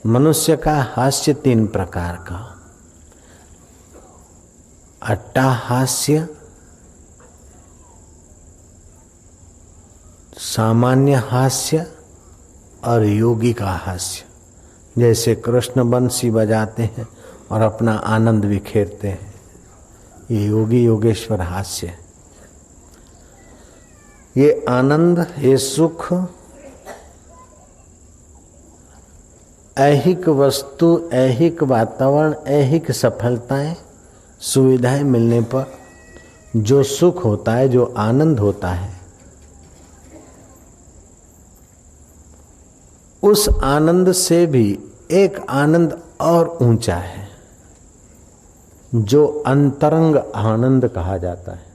मनुष्य का हास्य 3 प्रकार का, अट्टहास्य, सामान्य हास्य और योगी का हास्य। जैसे कृष्ण बंसी बजाते हैं और अपना आनंद बिखेरते हैं, ये योगी योगेश्वर हास्य है। ये आनंद, ये सुख ऐहिक वस्तु, ऐहिक वातावरण, ऐहिक सफलताएं, सुविधाएं मिलने पर जो सुख होता है, जो आनंद होता है, उस आनंद से भी एक आनंद और ऊंचा है जो अंतरंग आनंद कहा जाता है।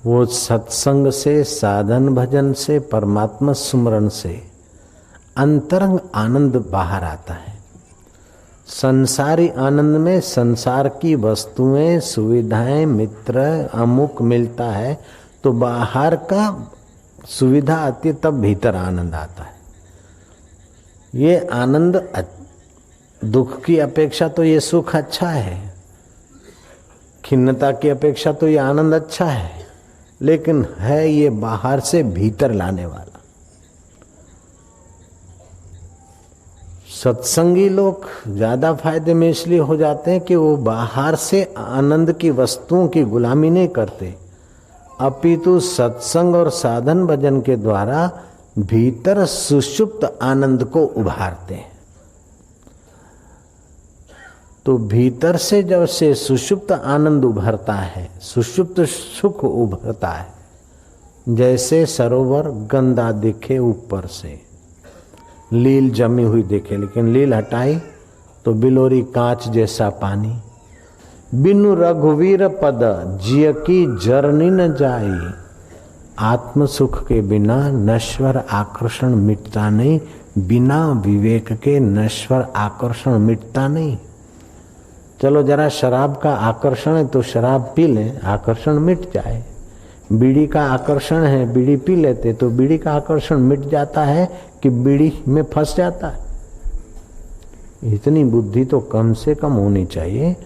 वो सत्संग से, साधन भजन से, परमात्मा सुमरण से अंतरंग आनंद बाहर आता है। संसारी आनंद में संसार की वस्तुएं, सुविधाएं, मित्र, अमुक मिलता है तो बाहर का सुविधा आती है, तब भीतर आनंद आता है। ये आनंद दुख की अपेक्षा तो ये सुख अच्छा है, खिन्नता की अपेक्षा तो ये आनंद अच्छा है, लेकिन है ये बाहर से भीतर लाने वाला। सत्संगी लोग ज्यादा फायदे में इसलिए हो जाते हैं कि वो बाहर से आनंद की वस्तुओं की गुलामी नहीं करते, अपितु सत्संग और साधन भजन के द्वारा भीतर सुषुप्त आनंद को उभारते हैं। तो भीतर से जब से सुषुप्त आनंद उभरता है, सुषुप्त सुख उभरता है, जैसे सरोवर गंदा दिखे ऊपर से, लील जमी हुई दिखे, लेकिन लील हटाई तो बिलोरी कांच जैसा पानी। बिनु रघुवीर पद जिय की जरनी न जाई, आत्म सुख के बिना नश्वर आकर्षण मिटता नहीं, बिना विवेक के नश्वर आकर्षण मिटता नहीं। चलो जरा शराब का आकर्षण है तो शराब पी लें, आकर्षण मिट जाए। बीड़ी का आकर्षण है, बीड़ी पी लेते तो बीड़ी का आकर्षण मिट जाता है कि बीड़ी में फंस जाता है। इतनी बुद्धि तो कम से कम होनी चाहिए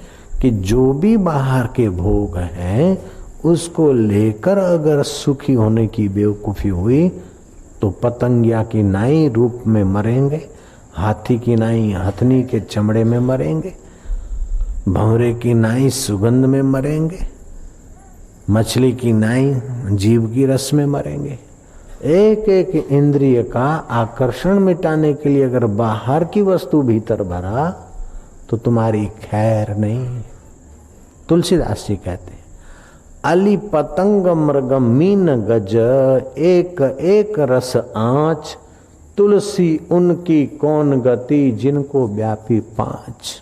कि जो भी बाहर के भोग हैं उसको लेकर अगर सुखी होने की बेवकूफी हुई तो पतंगिया की नाई रूप में मरेंगे, हाथी की नाई हथनी के चमड़े में मरेंगे, भंवरे की नाई सुगंध में मरेंगे, मछली की नाई जीव की रस में मरेंगे। एक एक इंद्रिय का आकर्षण मिटाने के लिए अगर बाहर की वस्तु भीतर भरा तो तुम्हारी खैर नहीं। तुलसीदास जी कहते हैं, अली पतंग मृग मीन गज, एक एक रस आँच, तुलसी उनकी कौन गति, जिनको व्यापी 5।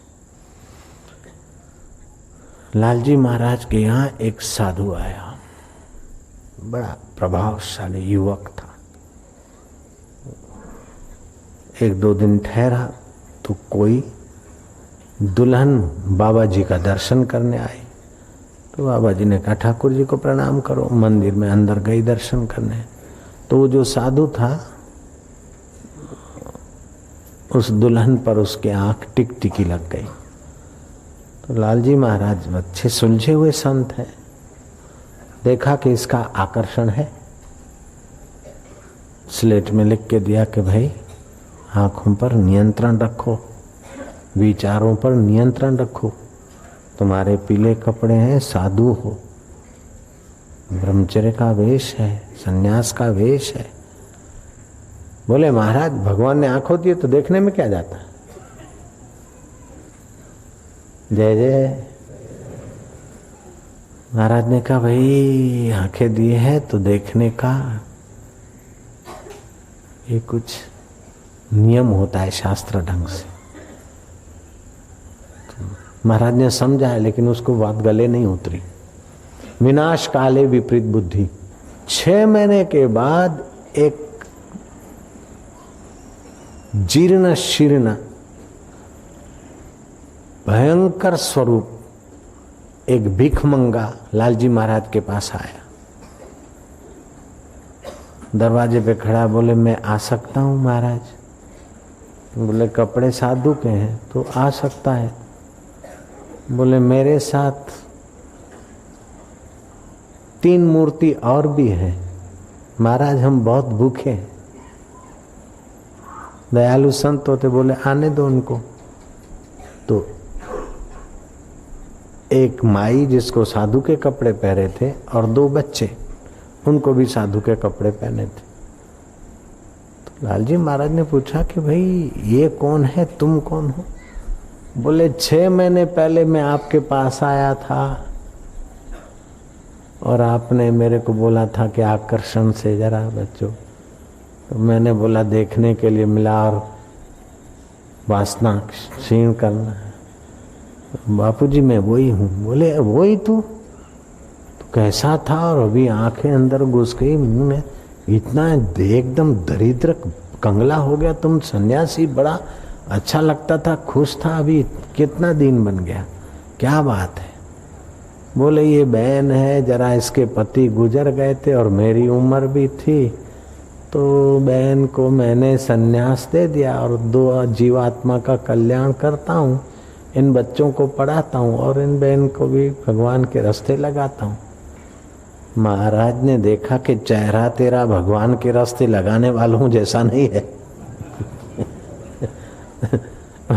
लालजी महाराज के यहाँ एक साधु आया, बड़ा प्रभावशाली युवक था। 1-2 दिन ठहरा तो कोई दुल्हन बाबा जी का दर्शन करने आई। तो बाबा जी ने कहा ठाकुर जी को प्रणाम करो। मंदिर में अंदर गई दर्शन करने। तो वो जो साधु था उस दुल्हन पर उसके आंख टिकटिकी लग गई। तो लालजी महाराज अच्छे सुलझे हुए संत हैं, देखा कि इसका आकर्षण है, स्लेट में लिख के दिया कि भाई आंखों पर नियंत्रण रखो, विचारों पर नियंत्रण रखो, तुम्हारे पीले कपड़े हैं, साधु हो, ब्रह्मचर्य का वेश है, सन्यास का वेश है। बोले महाराज भगवान ने आंख होती है तो देखने में क्या जाता है। जय जय। महाराज ने कहा भाई आंखें दिए हैं तो देखने का ये कुछ नियम होता है शास्त्र ढंग से। तो महाराज ने समझा है लेकिन उसको बात गले नहीं उतरी। विनाश काले विपरीत बुद्धि। 6 महीने के बाद एक जीर्ण शीर्ण भयंकर स्वरूप एक भिखमंगा लालजी महाराज के पास आया। दरवाजे पे खड़ा, बोले मैं आ सकता हूं महाराज। बोले कपड़े साधु के हैं तो आ सकता है। बोले मेरे साथ 3 मूर्ति और भी है महाराज, हम बहुत भूखे हैं। दयालु संत होते, बोले आने दो उनको। तो एक माई जिसको साधु के कपड़े पहने थे और 2 बच्चे, उनको भी साधु के कपड़े पहने थे। तो लालजी महाराज ने पूछा कि भाई ये कौन है, तुम कौन हो? बोले 6 महीने पहले मैं आपके पास आया था और आपने मेरे को बोला था कि आकर्षण से जरा बचो। तो मैंने बोला देखने के लिए मिला और वासना क्षीण करना है। बापूजी मैं वही हूँ। बोले वही तू? तो कैसा था और अभी आंखें अंदर घुस गई मुंह में, इतना एकदम दरिद्र कंगला हो गया तुम। सन्यासी बड़ा अच्छा लगता था, खुश था, अभी कितना दिन बन गया, क्या बात है? बोले ये बहन है, जरा इसके पति गुजर गए थे और मेरी उम्र भी थी, तो बहन को मैंने सन्यास दे दिया और 2 जीवात्मा का कल्याण करता हूँ। इन बच्चों को पढ़ाता हूँ और इन बहन को भी भगवान के रास्ते लगाता हूँ। महाराज ने देखा कि चेहरा तेरा भगवान के रास्ते लगाने वालों जैसा नहीं है।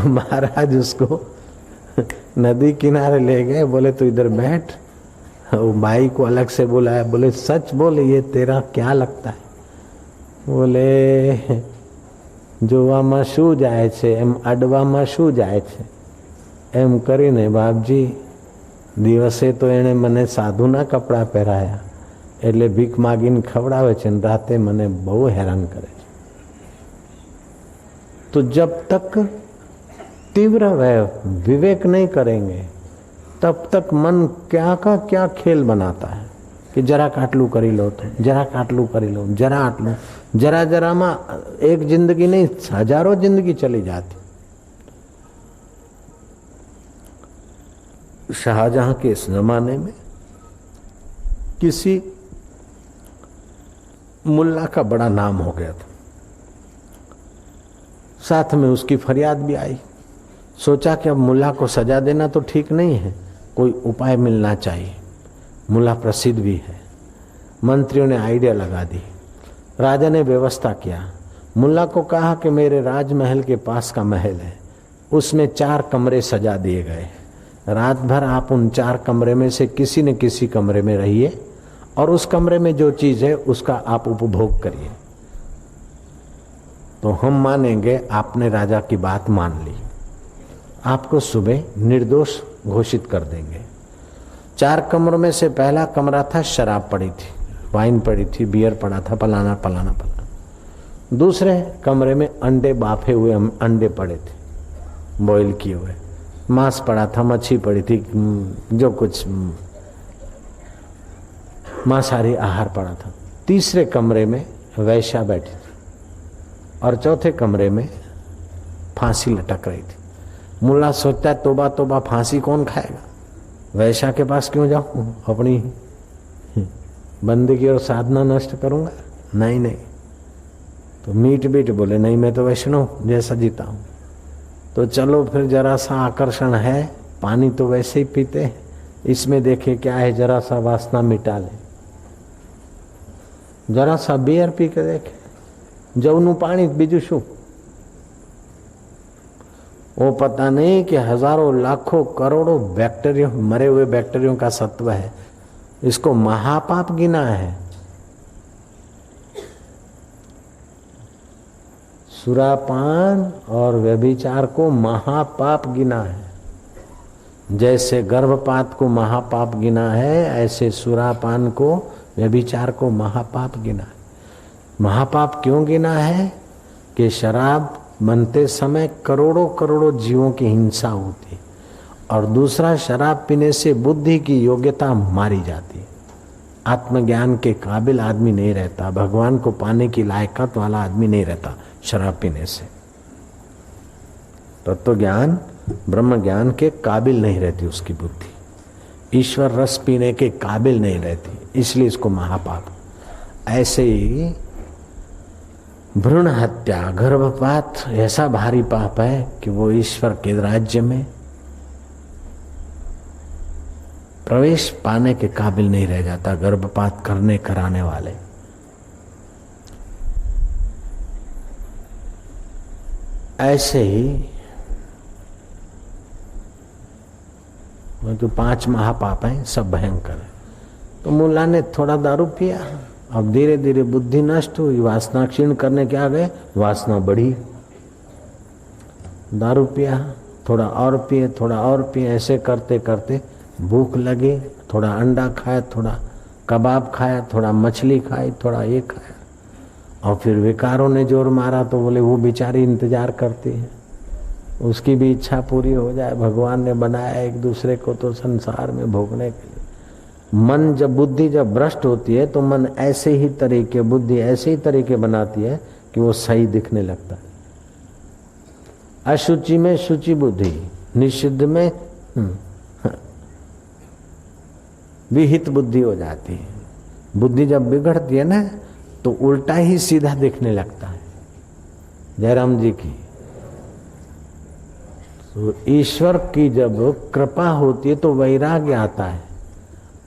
महाराज उसको नदी किनारे ले गए, बोले तू इधर बैठ। वो भाई को अलग से बुलाया, बोले सच बोले ये तेरा क्या लगता है? बोले જોવામાં શું જાય છે એમ અડવામાં શું જાય છે એમ કરીને બાપજી દિવસે તો એણે મને સાધુના કપડાં પહેરાયા એટલે ભીખ માગીને ખવડાવે છે અને રાતે મને બહુ હેરાન કરે છે। तो जब तक तीव्र विवेक नहीं करेंगे तब तक मन क्या का क्या खेल बनाता है कि जरा काटलू करी लो, तो जरा काटलू करी लो, जरा आटलू, जरा जरा में एक जिंदगी नहीं हजारों जिंदगी चली जाती। शाहजहां के इस जमाने में किसी मुल्ला का बड़ा नाम हो गया था, साथ में उसकी फरियाद भी आई। सोचा कि अब मुल्ला को सजा देना तो ठीक नहीं है, कोई उपाय मिलना चाहिए। मुल्ला प्रसिद्ध भी है। मंत्रियों ने आइडिया लगा दी। राजा ने व्यवस्था किया, मुल्ला को कहा कि मेरे राजमहल के पास का महल है, उसमें 4 कमरे सजा दिए गए। रात भर आप उन 4 कमरे में से किसी न किसी कमरे में रहिए और उस कमरे में जो चीज है उसका आप उपभोग करिए, तो हम मानेंगे आपने राजा की बात मान ली, आपको सुबह निर्दोष घोषित कर देंगे। 4 कमरों में से पहला कमरा था, शराब पड़ी थी, वाइन पड़ी थी, बियर पड़ा था, फलाना फलाना फलाना। दूसरे कमरे में अंडे बाफे हुए अंडे पड़े थे, बॉईल किए हुए, मांस पड़ा था, मच्छी पड़ी थी, जो कुछ मांसाहारी आहार पड़ा था। तीसरे कमरे में वैश्या बैठी थी और चौथे कमरे में फांसी लटक रही थी। मुल्ला सोचता है तोबा तोबा, फांसी कौन खाएगा, वैश्या के पास क्यों जाऊं, अपनी बंदगी और साधना नष्ट करूंगा? नहीं नहीं। तो मीट बीट बोले नहीं, मैं तो वैष्णव जैसा जीता हूं। तो चलो फिर जरा सा आकर्षण है, पानी तो वैसे ही पीते हैं, इसमें देखे क्या है, जरा सा वासना मिटा ले। जरा सा बियर पी के देखे, जवनु पानी बीजू शू। वो पता नहीं कि हजारों लाखों करोड़ों बैक्टीरिया, मरे हुए बैक्टीरियों का सत्व है, इसको महापाप गिना है। सुरापान और व्यभिचार को महापाप गिना है। जैसे गर्भपात को महापाप गिना है, ऐसे सुरापान को, व्यभिचार को महापाप गिना है। महापाप क्यों गिना है कि शराब बनते समय करोड़ों करोड़ों जीवों की हिंसा होती, और दूसरा शराब पीने से बुद्धि की योग्यता मारी जाती है। आत्मज्ञान के काबिल आदमी नहीं रहता, भगवान को पाने की लायकात वाला आदमी नहीं रहता शराब पीने से। तत्व ज्ञान, ब्रह्म ज्ञान के काबिल नहीं रहती उसकी बुद्धि, ईश्वर रस पीने के काबिल नहीं रहती, इसलिए इसको महापाप। ऐसे ही भ्रूण हत्या, गर्भपात ऐसा भारी पाप है कि वो ईश्वर के राज्य में प्रवेश पाने के काबिल नहीं रह जाता। गर्भपात करने कराने वाले ऐसे ही वो तो 5 महापाप हैं, सब भयंकर है। तो मुल्ला ने थोड़ा दारू पिया, अब धीरे धीरे बुद्धि नष्ट हुई, वासना क्षीण करने के आ गए, वासना बढ़ी। दारू पिया, थोड़ा और पिए, थोड़ा और पिए, ऐसे करते करते भूख लगी, थोड़ा अंडा खाया, थोड़ा कबाब खाया, थोड़ा मछली खाई, थोड़ा ये खाया, और फिर विकारों ने जोर मारा तो बोले वो बेचारी इंतजार करती है, उसकी भी इच्छा पूरी हो जाए। भगवान ने बनाया एक दूसरे को तो संसार में भोगने के लिए। मन जब बुद्धि जब भ्रष्ट होती है तो मन ऐसे ही तरीके, बुद्धि ऐसे ही तरीके बनाती है कि वो सही दिखने लगता है। अशुचि में शुचि बुद्धि, निषिद्ध में विहित बुद्धि हो जाती है। बुद्धि जब बिगड़ती है ना तो उल्टा ही सीधा दिखने लगता है। जयराम जी की तो ईश्वर की जब कृपा होती है तो वैराग्य आता है,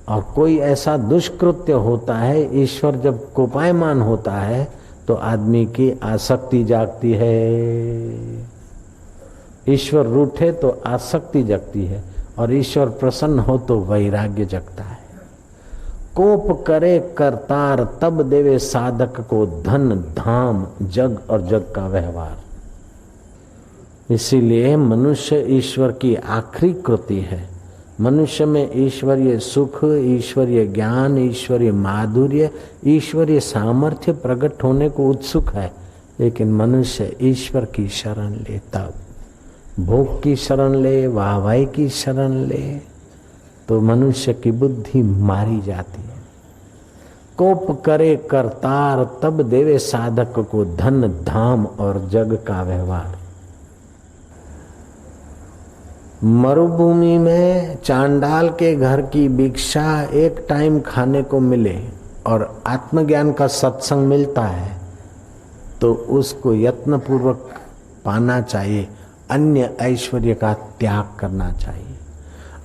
और कोई ऐसा दुष्कृत्य होता है, ईश्वर जब कोपायमान होता है तो आदमी की आसक्ति जागती है। ईश्वर रूठे तो आसक्ति जगती है, और ईश्वर प्रसन्न हो तो वैराग्य जगता है। कोप करे करतार तब देवे साधक को धन धाम जग और जग का व्यवहार। इसीलिए मनुष्य ईश्वर की आखिरी कृति है। मनुष्य में ईश्वरीय सुख, ईश्वरीय ज्ञान, ईश्वरीय माधुर्य, ईश्वरीय सामर्थ्य प्रकट होने को उत्सुक है, लेकिन मनुष्य ईश्वर की शरण ले, तब भोग की शरण ले, वाहवाही की शरण ले तो मनुष्य की बुद्धि मारी जाती है। कोप करे करतार तब देवे साधक को धन धाम और जग का व्यवहार। मरुभूमि में चांडाल के घर की भिक्षा एक टाइम खाने को मिले और आत्मज्ञान का सत्संग मिलता है तो उसको यत्नपूर्वक पाना चाहिए। अन्य ऐश्वर्य का त्याग करना चाहिए।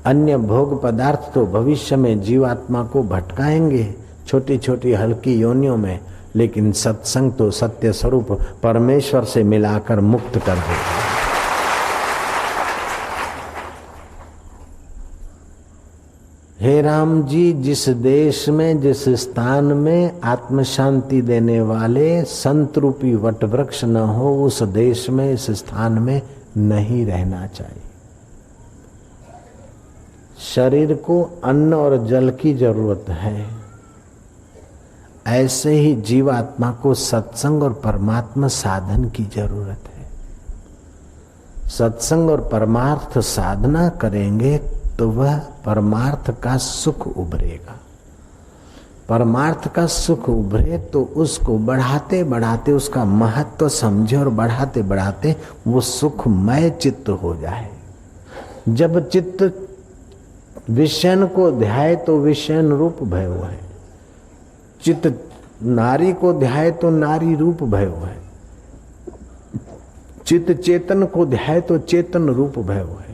अन्य भोग पदार्थ तो भविष्य में जीवात्मा को भटकाएंगे छोटी छोटी हल्की योनियों में, लेकिन सत्संग तो सत्य स्वरूप परमेश्वर से मिलाकर मुक्त कर देगा। हे राम जी, जिस देश में, जिस स्थान में आत्म शांति देने वाले संत रूपी वट वृक्ष न हो, उस देश में, इस स्थान में नहीं रहना चाहिए। शरीर को अन्न और जल की जरूरत है, ऐसे ही जीवात्मा को सत्संग और परमात्मा साधन की जरूरत है। सत्संग और परमार्थ साधना करेंगे तो वह परमार्थ का सुख उभरेगा। परमार्थ का सुख उभरे तो उसको बढ़ाते बढ़ाते उसका महत्व समझे और बढ़ाते बढ़ाते वो सुखमय चित्त हो जाए। जब चित्त विषयन को ध्याए तो विषयन रूप भयो है, चित्त नारी को ध्याए तो नारी रूप भयो है, चित्त चेतन को ध्याए तो चेतन रूप भयो है।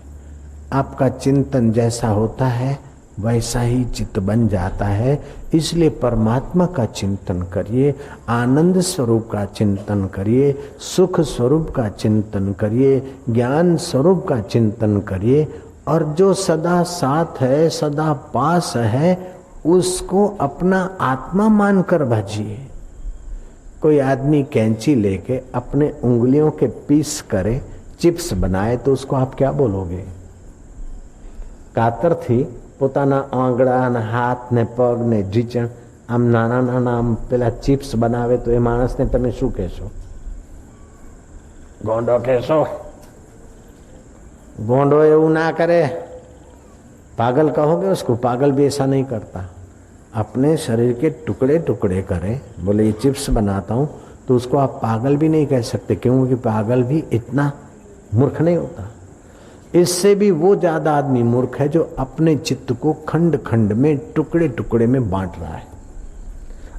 आपका चिंतन जैसा होता है वैसा ही चित्त बन जाता है। इसलिए परमात्मा का चिंतन करिए, आनंद स्वरूप का चिंतन करिए, सुख स्वरूप का चिंतन करिए, ज्ञान स्वरूप का चिंतन करिए, और जो सदा साथ है, सदा पास है, उसको अपना आत्मा मानकर भजिए। कोई आदमी कैंची लेके अपने उंगलियों के पीस करे, चिप्स बनाए, तो उसको आप क्या बोलोगे? कातर थी પોતાના આંગળા ને હાથ ને પગ ને ઢીચણ આમ નાના નાના આમ પેલા ચિપ્સ બનાવે તો એ માણસને તમે શું કહેશો? ગોંડો કહેશો? ગોંડો એવું ના કરે, पागल कहोगे उसको? पागल भी ऐसा नहीं करता। अपने शरीर के टुकड़े टुकड़े करे, बोले ये चिप्स बनाता हूं, तो उसको आप पागल भी नहीं कह सकते, क्योंकि पागल भी इतना मूर्ख नहीं होता। इससे भी वो ज्यादा आदमी मूर्ख है जो अपने चित्त को खंड खंड में, टुकड़े टुकड़े में बांट रहा है।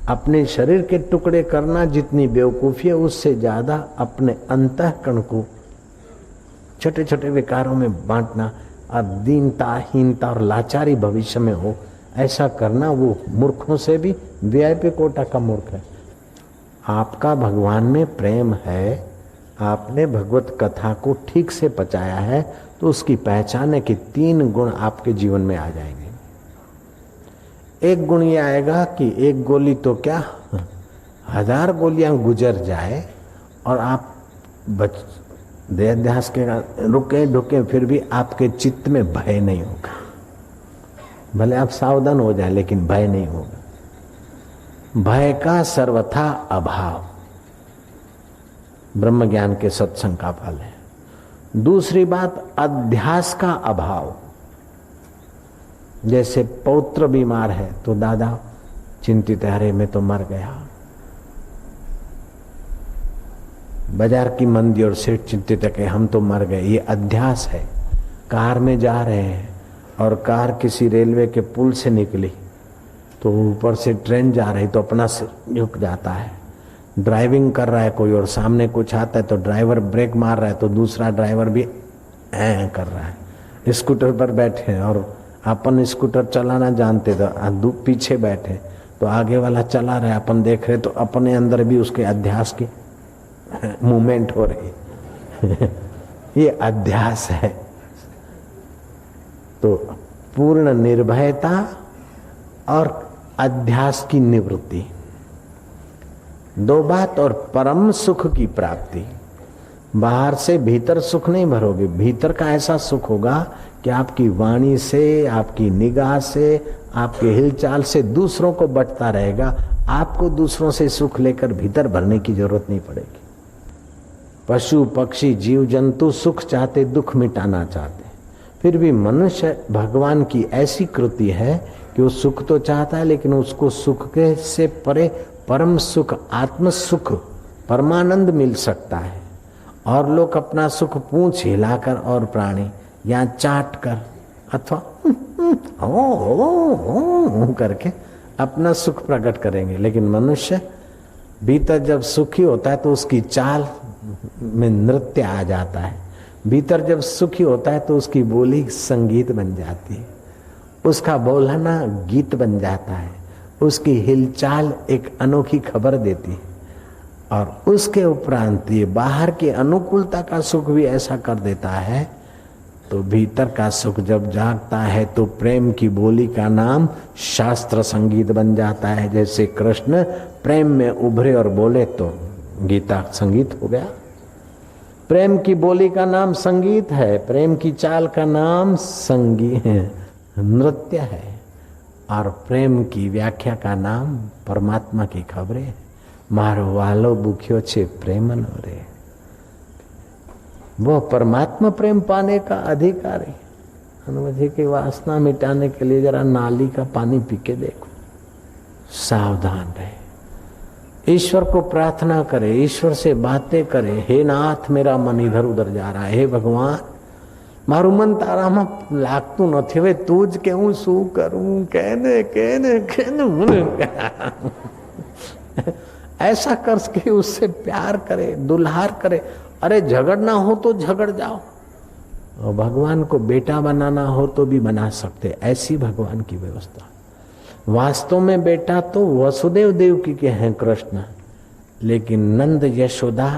अपने शरीर के टुकड़े करना जितनी बेवकूफ़ी है, उससे ज़्यादा अपने अंतःकरण को छोटे छोटे विकारों में बांटना और दीनता, हीनता और लाचारी भविष्य में हो, ऐसा करना वो मूर्खों से भी वीआईपी कोटा का मूर्ख है। आपका भगवान में प्रेम है, आपने भगवत कथा को ठीक से पचाया है, तो उसकी पहचान है कि 3 गुण आपके जीवन में आ जाएंगे। एक गुण ये आएगा कि एक गोली तो क्या 1000 गोलियां गुजर जाए और आप देहाध्यास के रुके ढुके फिर भी आपके चित्त में भय नहीं होगा। भले आप सावधान हो जाए लेकिन भय नहीं होगा। भय का सर्वथा अभाव ब्रह्म ज्ञान के सत्संग का फल है। दूसरी बात, अध्यास का अभाव। जैसे पौत्र बीमार है तो दादा चिंतित है, अरे मैं तो मर गया। बाजार की मंदी और सेठ चिंतित है कि हम तो मर गए। ये अध्यास है। कार में जा रहे हैं और कार किसी रेलवे के पुल से निकली तो ऊपर से ट्रेन जा रही तो अपना सिर झुक जाता है। ड्राइविंग कर रहा है कोई और सामने कुछ आता है तो ड्राइवर ब्रेक मार रहा है तो दूसरा ड्राइवर भी ऐ कर रहा है। स्कूटर पर बैठे हैं और अपन स्कूटर चलाना जानते तो पीछे बैठे तो आगे वाला चला रहा है, अपन देख रहे तो अपने अंदर भी उसके अध्यास की मूवमेंट हो रही ये अध्यास है। तो पूर्ण निर्भयता और अध्यास की निवृत्ति, 2 बात। और परम सुख की प्राप्ति। बाहर से भीतर सुख नहीं भरोगे, भीतर का ऐसा सुख होगा कि आपकी वाणी से, आपकी निगाह से, आपके हिलचाल से दूसरों को बंटता रहेगा। आपको दूसरों से सुख लेकर भीतर भरने की जरूरत नहीं पड़ेगी। पशु पक्षी जीव जंतु सुख चाहते, दुख मिटाना चाहते, फिर भी मनुष्य भगवान की ऐसी कृति है कि वो सुख तो चाहता है लेकिन उसको सुख के से परे परम सुख, आत्म सुख, परमानंद मिल सकता है। और लोग अपना सुख पूंछ हिलाकर और प्राणी या चाट कर अथवा ओ करके अपना सुख प्रकट करेंगे, लेकिन मनुष्य भीतर जब सुखी होता है तो उसकी चाल में नृत्य आ जाता है। भीतर जब सुखी होता है तो उसकी बोली संगीत बन जाती है, उसका बोलना गीत बन जाता है, उसकी हिलचाल एक अनोखी खबर देती है। और उसके उपरांत ये बाहर की अनुकूलता का सुख भी ऐसा कर देता है। तो भीतर का सुख जब जागता है तो प्रेम की बोली का नाम शास्त्र संगीत बन जाता है। जैसे कृष्ण प्रेम में उभरे और बोले तो गीता संगीत हो गया। प्रेम की बोली का नाम संगीत है, प्रेम की चाल का नाम संगीत नृत्य है, और प्रेम की व्याख्या का नाम परमात्मा की खबरें। मारो वालो भूख्यो छे प्रेम न रे। वो परमात्मा प्रेम पाने का अधिकारी। अनुमति की वासना मिटाने के लिए जरा नाली का पानी पी के देखो, सावधान रहे। ईश्वर को प्रार्थना करे, ईश्वर से बातें करे। हे नाथ, मेरा मन इधर उधर जा रहा है, हे भगवान मारू मन ताराમાં લાગતું નથી, હવે તું જ કે હું શું કરું, કેને કેને કેને ऐसा कर के उससे प्यार करे, दुल्हार करे। अरे झगड़ना हो तो झगड़ जाओ, और भगवान को बेटा बनाना हो तो भी बना सकते, ऐसी भगवान की व्यवस्था। वास्तव में बेटा तो वसुदेव देवकी के हैं कृष्ण, लेकिन नंद यशोदा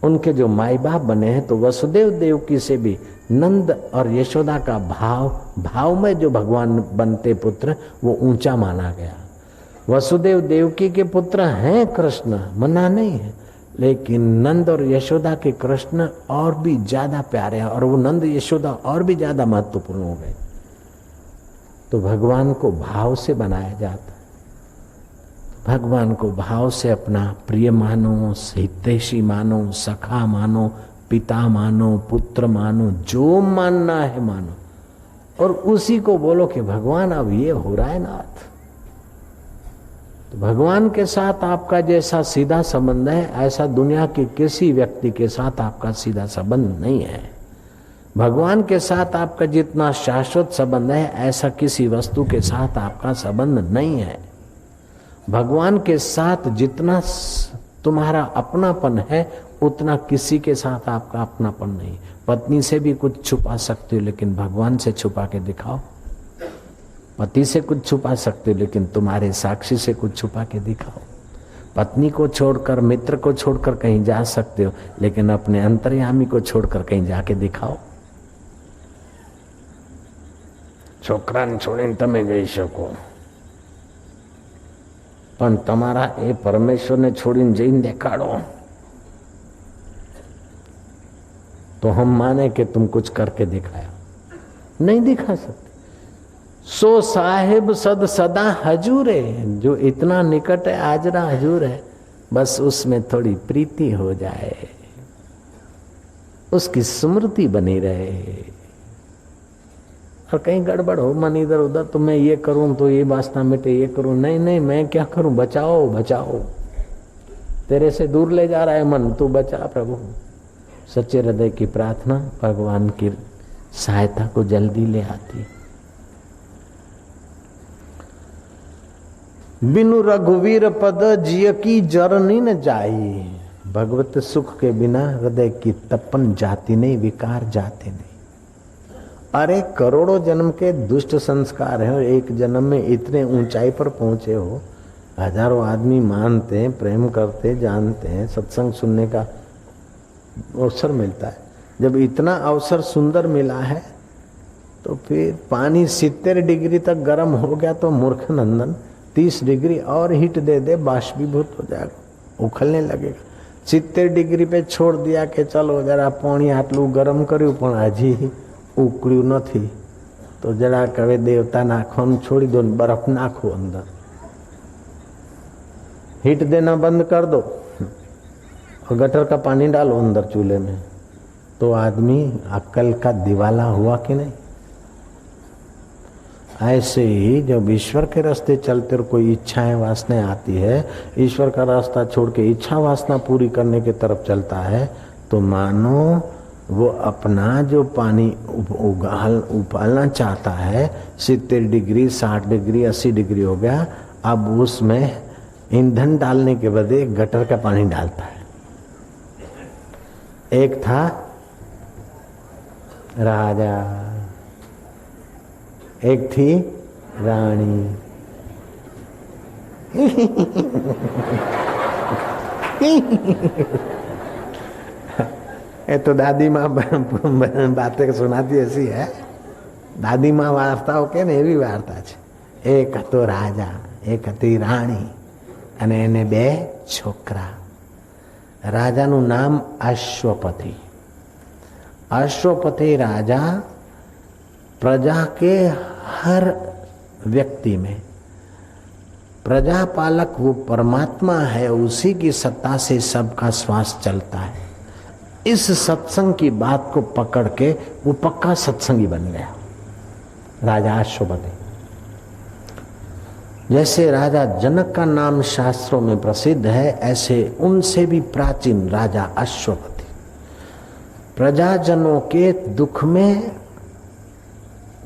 उनके जो माई बाप बने हैं, तो वसुदेव देवकी से भी नंद और यशोदा का भाव में जो भगवान बनते पुत्र वो ऊंचा माना गया। वसुदेव देवकी के पुत्र हैं कृष्ण, मना नहीं है, लेकिन नंद और यशोदा के कृष्ण और भी ज्यादा प्यारे हैं, और वो नंद यशोदा और भी ज्यादा महत्वपूर्ण हो गए। तो भगवान को भाव से बनाया जाता है। भगवान को भाव से अपना प्रिय मानो, हितैषी मानो, सखा मानो, पिता मानो, पुत्र मानो, जो मानना है मानो, और उसी को बोलो कि भगवान अब ये हो रहा है नाथ। तो भगवान के साथ आपका जैसा सीधा संबंध है, ऐसा दुनिया के किसी व्यक्ति के साथ आपका सीधा संबंध नहीं है। भगवान के साथ आपका जितना शाश्वत संबंध है ऐसा किसी वस्तु के साथ आपका संबंध नहीं है। भगवान के साथ जितना तुम्हारा अपनापन है उतना किसी के साथ आपका अपनापन नहीं। पत्नी से भी कुछ छुपा सकते हो लेकिन भगवान से छुपा के दिखाओ। पति से कुछ छुपा सकते हो लेकिन तुम्हारे साक्षी से कुछ छुपा के दिखाओ। पत्नी को छोड़कर, मित्र को छोड़कर कहीं जा सकते हो लेकिन अपने अंतर्यामी को छोड़कर कहीं जाके दिखाओ। છોકરાને છોડીને તમે જઈ શકો પણ તમારા એ પરમેશ્વરને છોડીને જઈને દેખાડો तो हम माने कि तुम कुछ करके दिखाया। नहीं दिखा सकते। सो साहिब सद सदा हजूर है, जो इतना निकट है हाजरा हजूर है, बस उसमें थोड़ी प्रीति हो जाए, उसकी स्मृति बनी रहे। और कहीं गड़बड़ हो मन इधर उधर, तो मैं ये करूं तो ये वासना मिटे, ये करूं, नहीं नहीं मैं क्या करूं, बचाओ बचाओ, तेरे से दूर ले जा रहा है मन, तू बचा प्रभु। सच्चे हृदय की प्रार्थना भगवान की सहायता को जल्दी ले आती। बिनु रघुवीर पद जिय की जरनी न जाई। भगवत सुख के बिना हृदय की तपन जाती नहीं, विकार जाते नहीं। अरे करोड़ों जन्म के दुष्ट संस्कार हैं और एक जन्म में इतने ऊंचाई पर पहुंचे हो। हजारों आदमी मानते हैं, प्रेम करते, जानते हैं, सत्संग सुनने का अवसर मिलता है। जब इतना अवसर सुंदर मिला है तो फिर पानी 70 डिग्री तक गर्म हो गया तो मूर्ख नंदन 30 डिग्री और हीट दे दे, बाष्पीभूत हो जाएगा, उखलने लगेगा। 70 डिग्री पे छोड़ दिया कि चलो जरा पानी आटलू गरम कर्યું પણ હજી ઉકળ્યું નથી તો જરા કવે દેવતા નાખવાનું છોડી દો, બરફ નાખો અંદર, हीट देना बंद कर दो और गटर का पानी डालो अंदर चूल्हे में, तो आदमी अक्ल का दिवाला हुआ कि नहीं। ऐसे ही जब ईश्वर के रास्ते चलते और कोई इच्छाएं वासनाएं आती है, ईश्वर का रास्ता छोड़ के इच्छा वासना पूरी करने की तरफ चलता है, तो मानो वो अपना जो पानी उबालना चाहता है 70 डिग्री 60 डिग्री 80 डिग्री हो गया, अब उसमें ईंधन डालने के बदले गटर का पानी डालता है। एक था राजा, एक थी रानी। ये तो दादी माँ बातें सुनाती ऐसी है, दादी माँ वार्ताओं के ने एवी वार्ता छे। एक तो राजा, एक थी राणी અને એને 2 છોકરા। રાજાનું નામ अश्वपति। अश्वपति राजा प्रजा के हर व्यक्ति में, प्रजापालक वो परमात्मा है, उसी की सत्ता से सबका श्वास चलता है। इस सत्संग की बात को पकड़ के वो पक्का सत्संगी बन गया राजा अश्वपति। जैसे राजा जनक का नाम शास्त्रों में प्रसिद्ध है, ऐसे उनसे भी प्राचीन राजा अश्वपति प्रजाजनों के दुख में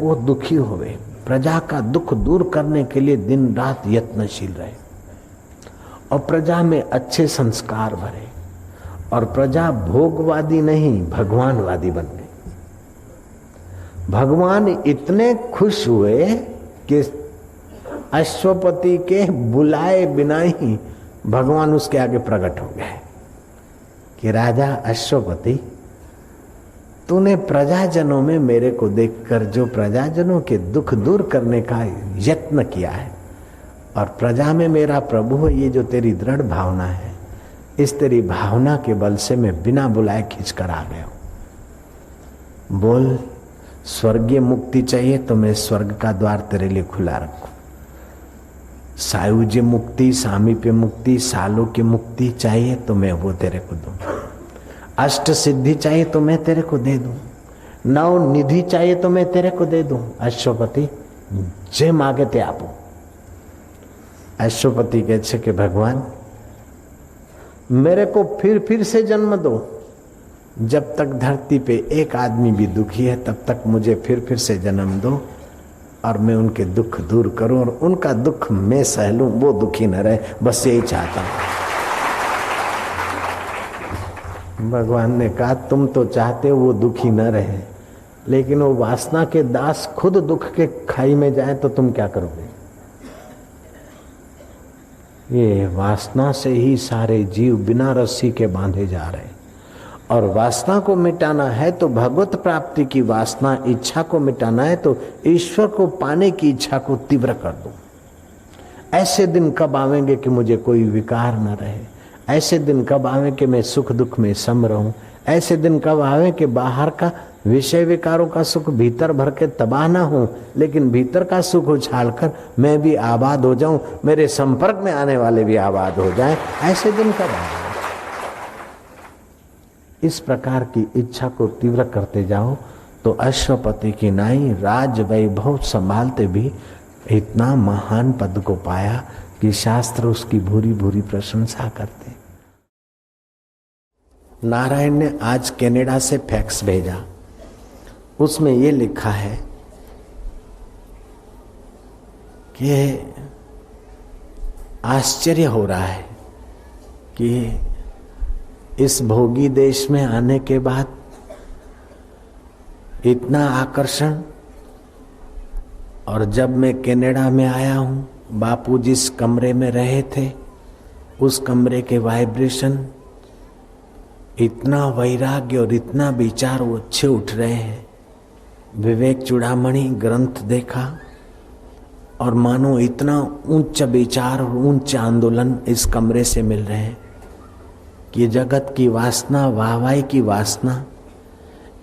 वो दुखी हुए, प्रजा का दुख दूर करने के लिए दिन रात यत्नशील रहे और प्रजा में अच्छे संस्कार भरे, और प्रजा भोगवादी नहीं भगवानवादी बन गई। भगवान इतने खुश हुए कि अश्वपति के बुलाए बिना ही भगवान उसके आगे प्रकट हो गए कि राजा अश्वपति, तूने प्रजाजनों में मेरे को देखकर जो प्रजाजनों के दुख दूर करने का यत्न किया है, और प्रजा में मेरा प्रभु है, ये जो तेरी दृढ़ भावना है, इस तेरी भावना के बल से मैं बिना बुलाए खींच कर आ गया हूं। बोल, स्वर्गीय मुक्ति चाहिए तो मैं स्वर्ग का द्वार तेरे लिए खुला रखूं। सायुज्य मुक्ति, सामीप्य मुक्ति, सालों की मुक्ति चाहिए तो मैं वो तेरे को दूं। अष्ट सिद्धि चाहिए तो मैं तेरे को दे दूं। नव निधि चाहिए तो मैं तेरे को दे दूं। अश्वपति जे मांगे ते आपो। अश्वपति कहे छे कि भगवान मेरे को फिर से जन्म दो, जब तक धरती पे एक आदमी भी दुखी है तब तक मुझे फिर से जन्म दो और मैं उनके दुख दूर करूं और उनका दुख मैं सह लूं, वो दुखी न रहे, बस यही चाहता हूं। भगवान ने कहा तुम तो चाहते हो वो दुखी न रहे, लेकिन वो वासना के दास खुद दुख के खाई में जाए तो तुम क्या करोगे? ये वासना से ही सारे जीव बिना रस्सी के बांधे जा रहे हैं। और वासना को मिटाना है तो भगवत प्राप्ति की वासना, इच्छा को मिटाना है तो ईश्वर को पाने की इच्छा को तीव्र कर दो। ऐसे दिन कब आवेंगे कि मुझे कोई विकार न रहे? ऐसे दिन कब आवे कि मैं सुख दुख में सम रहूं? ऐसे दिन कब आवे कि बाहर का विषय विकारों का सुख भीतर भर के तबाह ना हो, लेकिन भीतर का सुख उछाल कर मैं भी आबाद हो जाऊं, मेरे संपर्क में आने वाले भी आबाद हो जाएं। ऐसे दिन कब आवे? इस प्रकार की इच्छा को तीव्र करते जाओ तो अश्वपति की नाई राज वैभव संभालते भी इतना महान पद को पाया कि शास्त्र उसकी भूरी भूरी प्रशंसा करते। नारायण ने आज कनाडा से फैक्स भेजा, उसमें ये लिखा है कि आश्चर्य हो रहा है कि इस भोगी देश में आने के बाद इतना आकर्षण, और जब मैं कनाडा में आया हूं, बापू जिस कमरे में रहे थे उस कमरे के वाइब्रेशन, इतना वैराग्य और इतना विचार अच्छे उठ रहे हैं। विवेक चूड़ामणि ग्रंथ देखा और मानो इतना उच्च विचार और उच्च आंदोलन इस कमरे से मिल रहे हैं कि जगत की वासना, वाहवाही की वासना,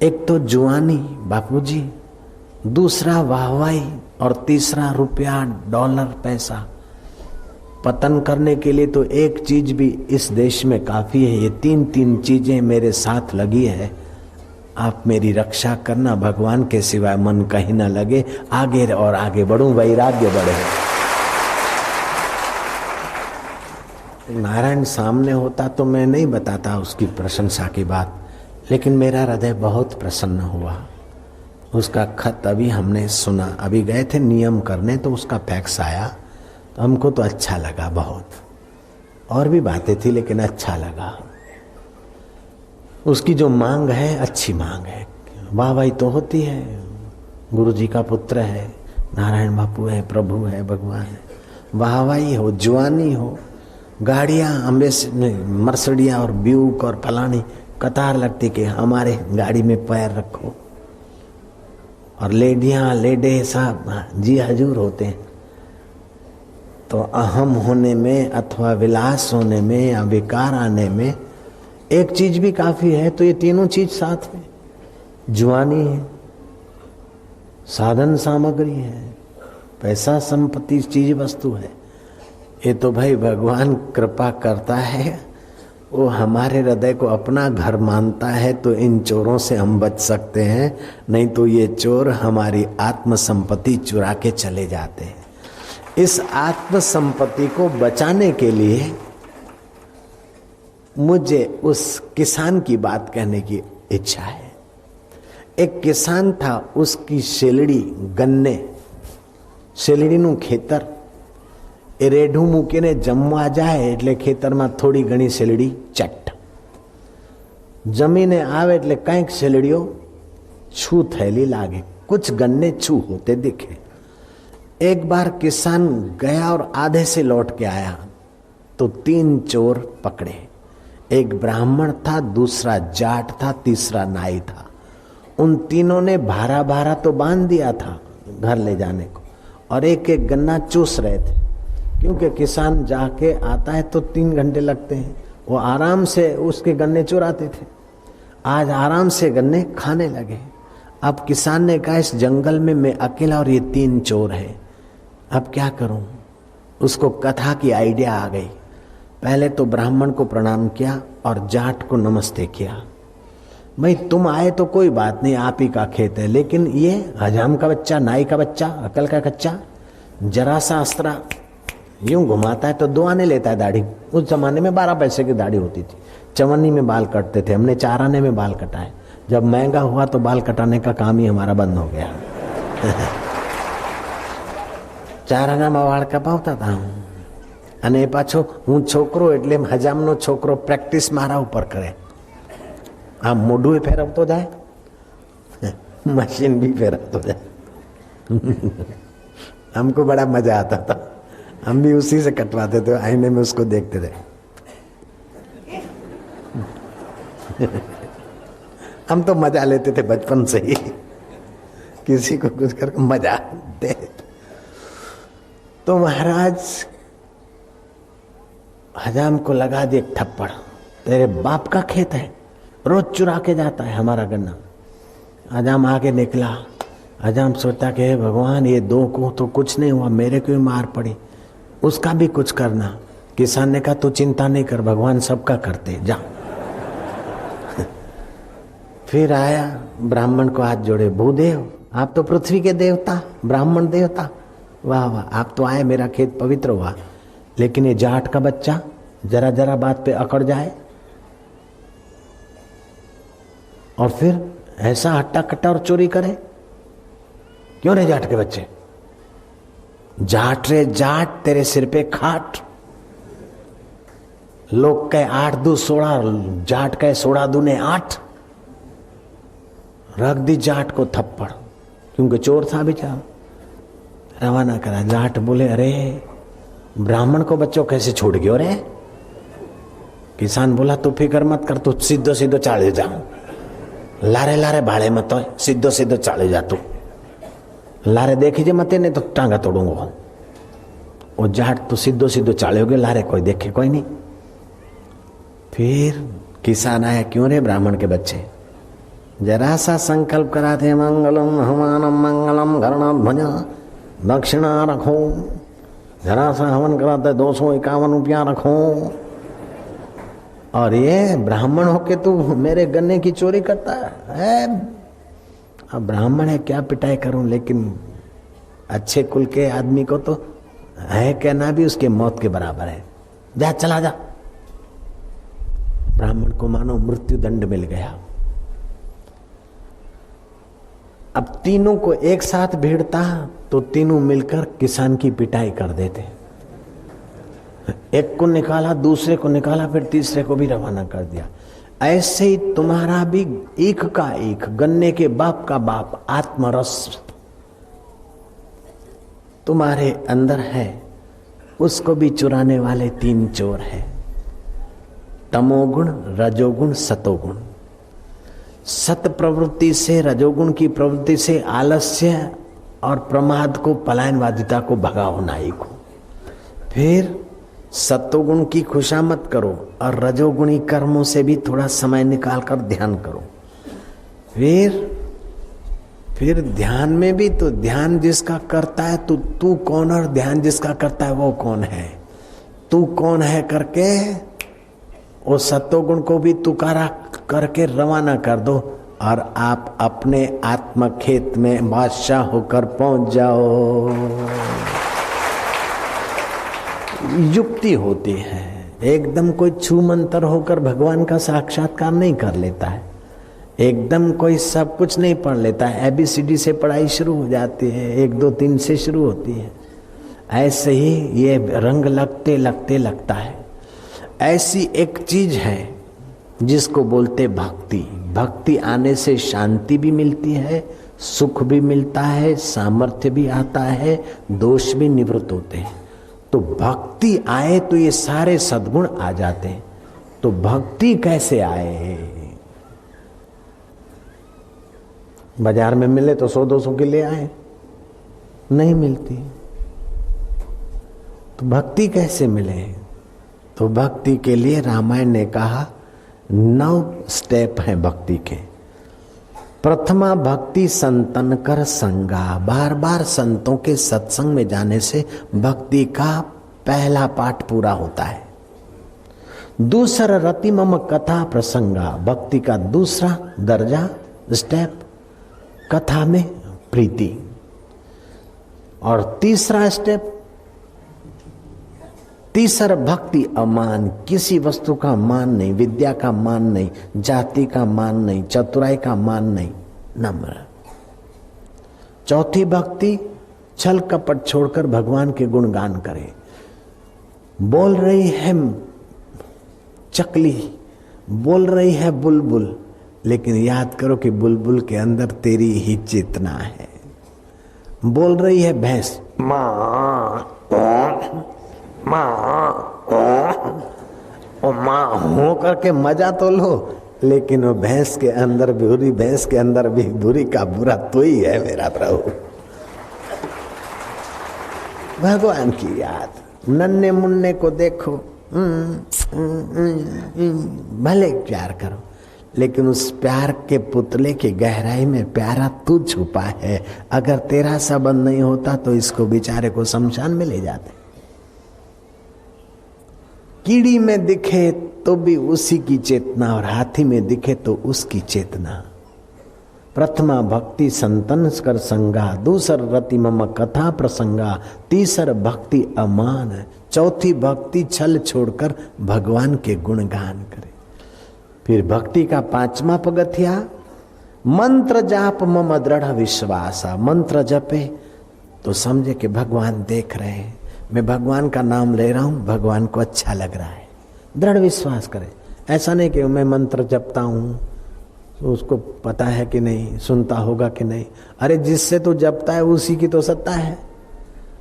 एक तो जुआनी बापूजी, दूसरा वाहवाही और तीसरा रुपया डॉलर पैसा। पतन करने के लिए तो एक चीज भी इस देश में काफी है, ये तीन चीजें मेरे साथ लगी है। आप मेरी रक्षा करना, भगवान के सिवाय मन कहीं ना लगे, आगे और आगे बढ़ूं, वैराग्य बढ़े। नारायण सामने होता तो मैं नहीं बताता उसकी प्रशंसा की बात, लेकिन मेरा हृदय बहुत प्रसन्न हुआ। उसका खत अभी हमने सुना, अभी गए थे नियम करने तो उसका फैक्स आया, तो हमको तो अच्छा लगा बहुत। और भी बातें थी लेकिन अच्छा लगा। उसकी जो मांग है अच्छी मांग है, वाह भाई तो होती है, गुरु जी का पुत्र है, नारायण बापू है, प्रभु है, भगवान है, वाहवाही हो, जुआनी हो, गाड़ियाँ मर्सिडीज और ब्यूक और फलानी कतार लगती कि हमारे गाड़ी में पैर रखो, और लेडियाँ लेडे साहब जी हजूर होते हैं। तो अहम होने में अथवा विलास होने में या विकार आने में एक चीज भी काफी है, तो ये तीनों चीज साथ में, जुआनी है, साधन सामग्री है, पैसा संपत्ति चीज वस्तु है, ये तो भाई भगवान कृपा करता है, वो हमारे हृदय को अपना घर मानता है तो इन चोरों से हम बच सकते हैं, नहीं तो ये चोर हमारी आत्म संपत्ति चुरा के चले जाते हैं। इस आत्म संपत्ति को बचाने के लिए मुझे उस किसान की बात कहने की इच्छा है। एक किसान था, उसकी शेलड़ी गन्ने, शेलड़ीનું ખેતર એ રેઢું મૂકીને જમવા જાય એટલે ખેતરમાં થોડી ઘણી શેલડી ચટ, જમીને આવે એટલે કંઈક શેલડીઓ छू थैली लागे, कुछ गन्ने छू होते दिखे। एक बार किसान गया और आधे से लौट के आया तो 3 चोर पकड़े। एक ब्राह्मण था, दूसरा जाट था, तीसरा नाई था। उन तीनों ने भारा भारा तो बांध दिया था घर ले जाने को, और एक एक गन्ना चूस रहे थे, क्योंकि किसान जाके आता है तो 3 घंटे लगते हैं। वो आराम से उसके गन्ने चुराते थे, आज आराम से गन्ने खाने लगे। अब किसान ने कहा इस जंगल में मैं अकेला और ये 3 चोर हैं, अब क्या करूं। उसको कथा की आइडिया आ गई। पहले तो ब्राह्मण को प्रणाम किया और जाट को नमस्ते किया। भाई तुम आए तो कोई बात नहीं, आप ही का खेत है, लेकिन ये हजाम का बच्चा, नाई का बच्चा, अकल का कच्चा, जरा सा अस्त्रा यूं घुमाता है तो 2 आने लेता है दाढ़ी। उस जमाने में 12 पैसे की दाढ़ी होती थी, चवन्नी में बाल कटते थे, हमने 4 आने में बाल कटाए। जब महंगा हुआ तो बाल कटाने का काम ही हमारा बंद हो गया। 4 આનામાં વાળ કપાવતા હતા અને પાછો હું છોકરો એટલે હજામનો છોકરો પ્રેક્ટિસ મારા ઉપર કરે, આમ મોઢું ફેરવતો જાય, मशीन भी फेरवतो जाए। हमको बड़ा मजा आता था, हम भी उसी से कटवाते थे, आईने में उसको देखते थे। हम तो मजा लेते थे बचपन से ही, किसी को कुछ करके मजा दे। तो महाराज हजाम को लगा दे एक थप्पड़, तेरे बाप का खेत है, रोज चुरा के जाता है हमारा गन्ना। हजाम आगे निकला। हजाम सोचता कि भगवान ये 2 को तो कुछ नहीं हुआ, मेरे को ही मार पड़ी, उसका भी कुछ करना। किसान ने कहा तू चिंता नहीं कर, भगवान सबका करते, जा। फिर आया, ब्राह्मण को हाथ जोड़े, भूदेव आप तो पृथ्वी के देवता, ब्राह्मण देवता, वाह वाह, आप तो आए, मेरा खेत पवित्र हुआ। लेकिन ये जाट का बच्चा जरा जरा बात पे अकड़ जाए और फिर ऐसा हट्टा कट्टा और चोरी करे, क्यों रे जाट के बच्चे? जाट रे जाट, तेरे सिर पे खाट। लोग कहे 8 दू 16, जाट कहे 16 दूने 8। रख दी जाट को थप्पड़, क्योंकि चोर था बेचारा। रवाना करा। जाट बोले अरे ब्राह्मण को बच्चों कैसे छोड़ गयो रे? किसान बोला तू फिक्र मत कर, तू सीधो सीधो चाले जाऊं, लारे लारे भाड़े मत हो, सीधो सीधो चाले जा तू, लारे देखीजे मत नहीं तो टांगा तोड़ूंगा। वो जाट तो सीधो सीधो चाले हो गए, लारे कोई देखे कोई नहीं। फिर किसान आया, क्यों रे ब्राह्मण के बच्चे? जरा सा संकल्प कराते, मंगलम हमानम मंगलम गरुणाध्वज दक्षिणा रखो। जरा सा हवन कराते 251 रुपया रखो। और ये ब्राह्मण होके तू मेरे गन्ने की चोरी करता है? अब ब्राह्मण है, क्या पिटाई करूं, लेकिन अच्छे कुल के आदमी को तो है कहना भी उसके मौत के बराबर है। जा चला जा। ब्राह्मण को मानो मृत्यु दंड मिल गया। अब तीनों को एक साथ भिड़ता तो तीनों मिलकर किसान की पिटाई कर देते। एक को निकाला, दूसरे को निकाला, फिर तीसरे को भी रवाना कर दिया। ऐसे ही तुम्हारा भी एक का एक, गन्ने के बाप का बाप आत्मरस तुम्हारे अंदर है, उसको भी चुराने वाले 3 चोर हैं, तमोगुण, रजोगुण, सतोगुण। सत प्रवृत्ति से, रजोगुण की प्रवृत्ति से आलस्य और प्रमाद को, पलायनवादिता को भगाओ, नाई को। फिर सत्वगुण की खुशामद करो और रजोगुणी कर्मों से भी थोड़ा समय निकालकर ध्यान करो। फिर ध्यान में भी तो, ध्यान जिसका करता है तो तू कौन, और ध्यान जिसका करता है वो कौन है, तू कौन है करके वो सत्वगुण को भी तुकारा करके रवाना कर दो और आप अपने आत्म खेत में बादशाह होकर पहुंच जाओ। युक्ति होती है, एकदम कोई छू मंतर होकर भगवान का साक्षात्कार नहीं कर लेता है, एकदम कोई सब कुछ नहीं पढ़ लेता है। ABCD से पढ़ाई शुरू हो जाती है, 1 2 3 से शुरू होती है। ऐसे ही ये रंग लगते लगते लगता है। ऐसी एक चीज है जिसको बोलते भक्ति। भक्ति आने से शांति भी मिलती है, सुख भी मिलता है, सामर्थ्य भी आता है, दोष भी निवृत्त होते हैं। तो भक्ति आए तो ये सारे सद्गुण आ जाते हैं। तो भक्ति कैसे आए? बाजार में मिले तो 100-200 के ले आए, नहीं मिलती। तो भक्ति कैसे मिले? तो भक्ति के लिए रामायण ने कहा 9 स्टेप हैं भक्ति के। प्रथमा भक्ति संतन कर संगा, बार बार संतों के सत्संग में जाने से भक्ति का पहला पाठ पूरा होता है। दूसरा रति मम कथा प्रसंगा, भक्ति का दूसरा दर्जा स्टेप, कथा में प्रीति। और तीसरा स्टेप तीसरा भक्ति अमान, किसी वस्तु का मान नहीं, विद्या का मान नहीं, जाति का मान नहीं, चतुराई का मान नहीं, नम्र। चौथी भक्ति छल कपट छोड़कर भगवान के गुणगान करे। बोल रही है चकली, बोल रही है बुलबुल, लेकिन याद करो कि बुलबुल के अंदर तेरी ही चेतना है। बोल रही है भैंस, माँ माँ हो करके मजा तो लो, लेकिन वो भैंस के अंदर बुरी, भैंस के अंदर भी बुरी का बुरा तो ही है मेरा प्रभु। भगवान की याद, नन्हे मुन्ने को देखो, भले प्यार करो, लेकिन उस प्यार के पुतले की गहराई में प्यारा तू छुपा है। अगर तेरा संबंध नहीं होता तो इसको बेचारे को शमशान में ले जाते। कीड़ी में दिखे तो भी उसी की चेतना, और हाथी में दिखे तो उसकी चेतना। प्रथमा भक्ति संतन कर संगा, दूसर रति मम कथा प्रसंगा, तीसर भक्ति अमान, चौथी भक्ति छल छोड़कर भगवान के गुणगान करे। फिर भक्ति का पांचवा पगथिया, मंत्र जाप मम दृढ़ विश्वासा। मंत्र जपे तो समझे कि भगवान देख रहे हैं, मैं भगवान का नाम ले रहा हूं, भगवान को अच्छा लग रहा है। दृढ़ विश्वास करे। ऐसा नहीं कि मैं मंत्र जपता हूं तो उसको पता है कि नहीं, सुनता होगा कि नहीं। अरे जिससे तो जपता है उसी की तो सत्ता है।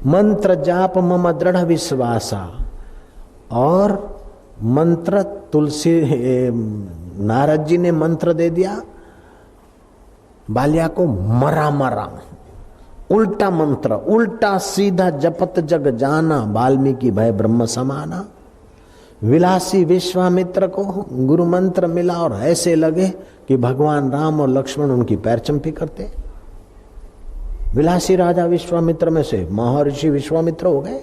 मंत्र जाप मम दृढ़ विश्वासा। और मंत्र तुलसी, नारद जी ने मंत्र दे दिया बालिया को, मरा मरा, उल्टा मंत्र, उल्टा सीधा जपत जग जाना, वाल्मीकि भय ब्रह्म समाना। विलासी विश्वामित्र को गुरु मंत्र मिला और ऐसे लगे कि भगवान राम और लक्ष्मण उनकी पैर चंपी करते। विलासी राजा विश्वामित्र में से महर्षि विश्वामित्र हो गए,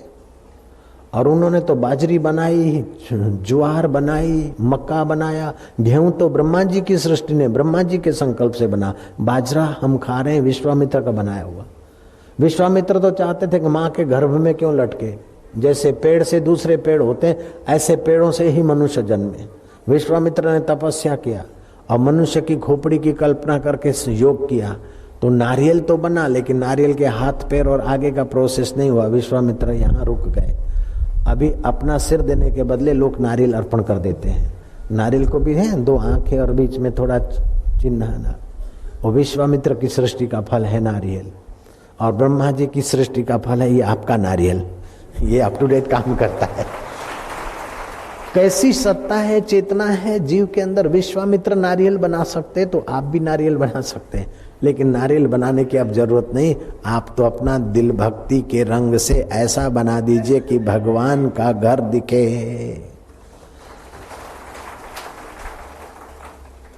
और उन्होंने तो बाजरी बनाई, ज्वार बनाई, मक्का बनाया। गेहूं तो ब्रह्मा जी की सृष्टि ने, ब्रह्मा जी के संकल्प से बना। बाजरा हम खा रहे हैं विश्वामित्र का बनाया हुआ। विश्वामित्र तो चाहते थे कि माँ के गर्भ में क्यों लटके, जैसे पेड़ से दूसरे पेड़ होते हैं ऐसे पेड़ों से ही मनुष्य जन्मे। विश्वामित्र ने तपस्या किया और मनुष्य की खोपड़ी की कल्पना करके योग किया तो नारियल तो बना, लेकिन नारियल के हाथ पैर और आगे का प्रोसेस नहीं हुआ। विश्वामित्र यहाँ रुक गए। अभी अपना सिर देने के बदले लोग नारियल अर्पण कर देते हैं। नारियल को भी है दो आंखें और बीच में थोड़ा चिन्ह है ना, वो विश्वामित्र की सृष्टि का फल है नारियल, और ब्रह्मा जी की सृष्टि का फल है ये आपका नारियल। ये अप टू डेट काम करता है। कैसी सत्ता है, चेतना है जीव के अंदर। विश्वामित्र नारियल बना सकते तो आप भी नारियल बना सकते हैं, लेकिन नारियल बनाने की अब जरूरत नहीं। आप तो अपना दिल भक्ति के रंग से ऐसा बना दीजिए कि भगवान का घर दिखे।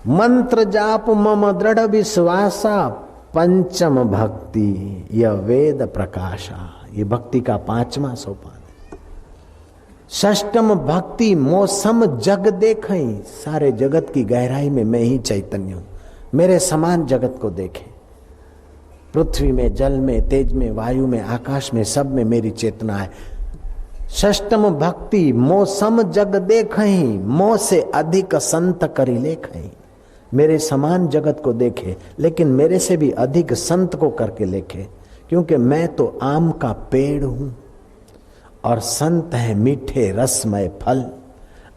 मंत्र जाप मम दृढ़ विश्वासा, पंचम भक्ति यह वेद प्रकाशा। ये भक्ति का पांचवा सोपान। षष्टम भक्ति मौसम जग देखई, सारे जगत की गहराई में मैं ही चैतन्य हूं, मेरे समान जगत को देखे। पृथ्वी में, जल में, तेज में, वायु में, आकाश में, सब में मेरी चेतना है। षष्टम भक्ति मौसम जग देखई, मोह से अधिक संत करी लेखई। मेरे समान जगत को देखे, लेकिन मेरे से भी अधिक संत को करके लेखे, क्योंकि मैं तो आम का पेड़ हूं और संत है मीठे रसमय फल।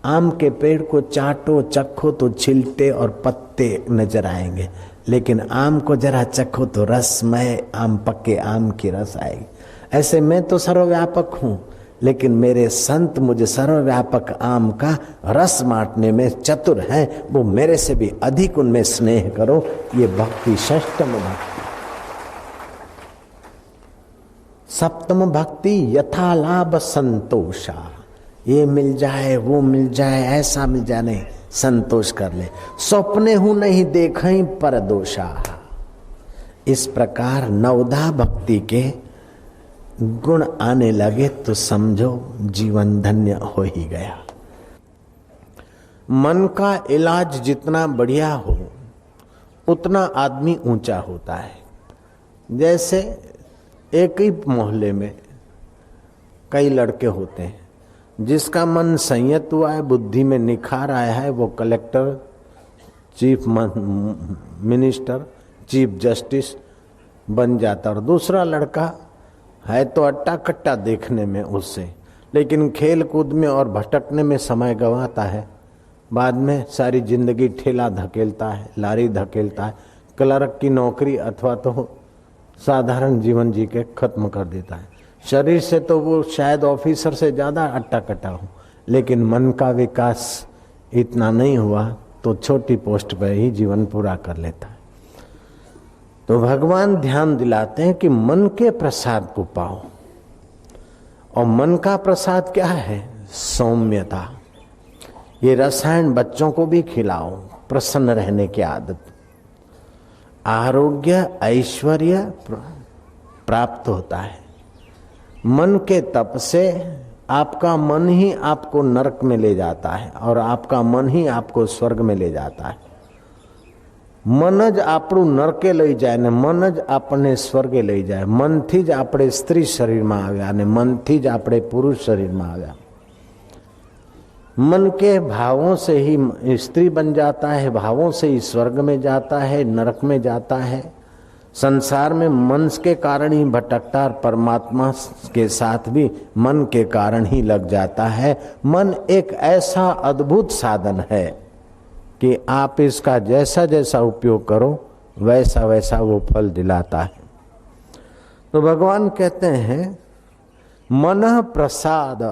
आम के पेड़ को चाटो चखो तो छिलटे और पत्ते नजर आएंगे, लेकिन आम को जरा चखो तो रसमय आम, पक्के आम की रस आएगी। ऐसे मैं तो सर्वव्यापक हूं, लेकिन मेरे संत मुझे सर्वव्यापक आम का रस बांटने में चतुर हैं, वो मेरे से भी अधिक उनमें स्नेह करो। ये भक्ति षष्टम भक्ति। सप्तम भक्ति यथा लाभ संतोषा। ये मिल जाए, वो मिल जाए, ऐसा मिल जाए नहीं, संतोष कर ले। स्वप्ने हूं नहीं देखई पर दोषा। इस प्रकार नवधा भक्ति के गुण आने लगे तो समझो जीवन धन्य हो ही गया। मन का इलाज जितना बढ़िया हो उतना आदमी ऊंचा होता है। जैसे एक ही मोहल्ले में कई लड़के होते हैं, जिसका मन संयत हुआ है, बुद्धि में निखार आया है, वो collector, chief minister, chief justice बन जाता। और दूसरा लड़का है तो अट्टा कट्टा देखने में उससे, लेकिन खेल कूद में और भटकने में समय गंवाता है। बाद में सारी जिंदगी ठेला धकेलता है, लारी धकेलता है, क्लर्क की नौकरी अथवा तो साधारण जीवन जी के खत्म कर देता है। शरीर से तो वो शायद ऑफिसर से ज़्यादा अट्टा कट्टा हो, लेकिन मन का विकास इतना नहीं हुआ तो छोटी पोस्ट पर ही जीवन पूरा कर लेता है। तो भगवान ध्यान दिलाते हैं कि मन के प्रसाद को पाओ। और मन का प्रसाद क्या है? सौम्यता। ये रसायन बच्चों को भी खिलाओ, प्रसन्न रहने की आदत। आरोग्य ऐश्वर्य प्राप्त होता है। मन के तप से आपका मन ही आपको नरक में ले जाता है और आपका मन ही आपको स्वर्ग में ले जाता है। मन ज આપણું નરકે લઈ જાય ને મન જ આપણને સ્વર્ગે લઈ જાય। મનથી જ આપણે સ્ત્રી શરીરમાં આવ્યા અને મનથી જ આપણે પુરુષ શરીરમાં આવ્યા। मन के भावों से ही स्त्री बन जाता है, भावों से ही स्वर्ग में जाता है, नरक में जाता है। संसार में मन के कारण ही भटकता और परमात्मा के साथ भी मन के कारण ही लग जाता है। मन एक ऐसा अद्भुत साधन है कि आप इसका जैसा जैसा उपयोग करो वैसा वैसा वो फल दिलाता है। तो भगवान कहते हैं मनः प्रसाद,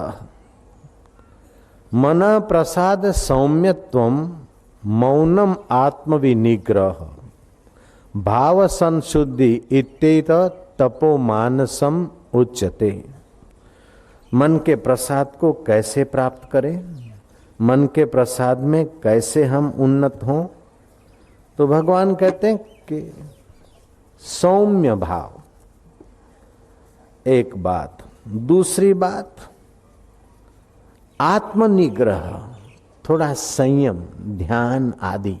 मन प्रसाद सौम्यत्वम मौनम आत्मविनिग्रह भाव संशुद्धि इत्येत तपो मानसम उच्यते। मन के प्रसाद को कैसे प्राप्त करें, मन के प्रसाद में कैसे हम उन्नत हों? तो भगवान कहते हैं कि सौम्य भाव एक बात, दूसरी बात आत्मनिग्रह, थोड़ा संयम, ध्यान आदि।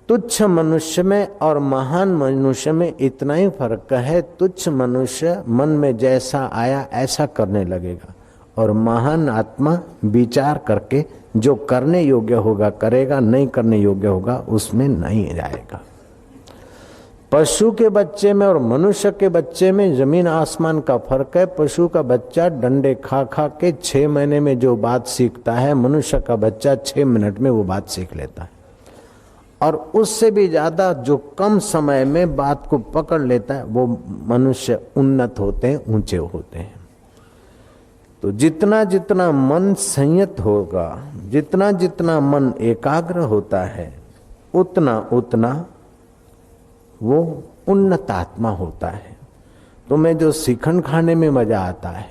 तुच्छ मनुष्य में और महान मनुष्य में इतना ही फर्क है। तुच्छ मनुष्य मन में जैसा आया ऐसा करने लगेगा और महान आत्मा विचार करके जो करने योग्य होगा करेगा, नहीं करने योग्य होगा उसमें नहीं जाएगा। पशु के बच्चे में और मनुष्य के बच्चे में जमीन आसमान का फर्क है। पशु का बच्चा डंडे खा खा के 6 महीने में जो बात सीखता है, मनुष्य का बच्चा 6 मिनट में वो बात सीख लेता है। और उससे भी ज्यादा जो कम समय में बात को पकड़ लेता है वो मनुष्य उन्नत होते हैं, ऊंचे होते हैं। तो जितना जितना मन संयत होगा, जितना जितना मन एकाग्र होता है, उतना उतना वो उन्नत आत्मा होता है। तो मैं जो श्रीखंड खाने में मजा आता है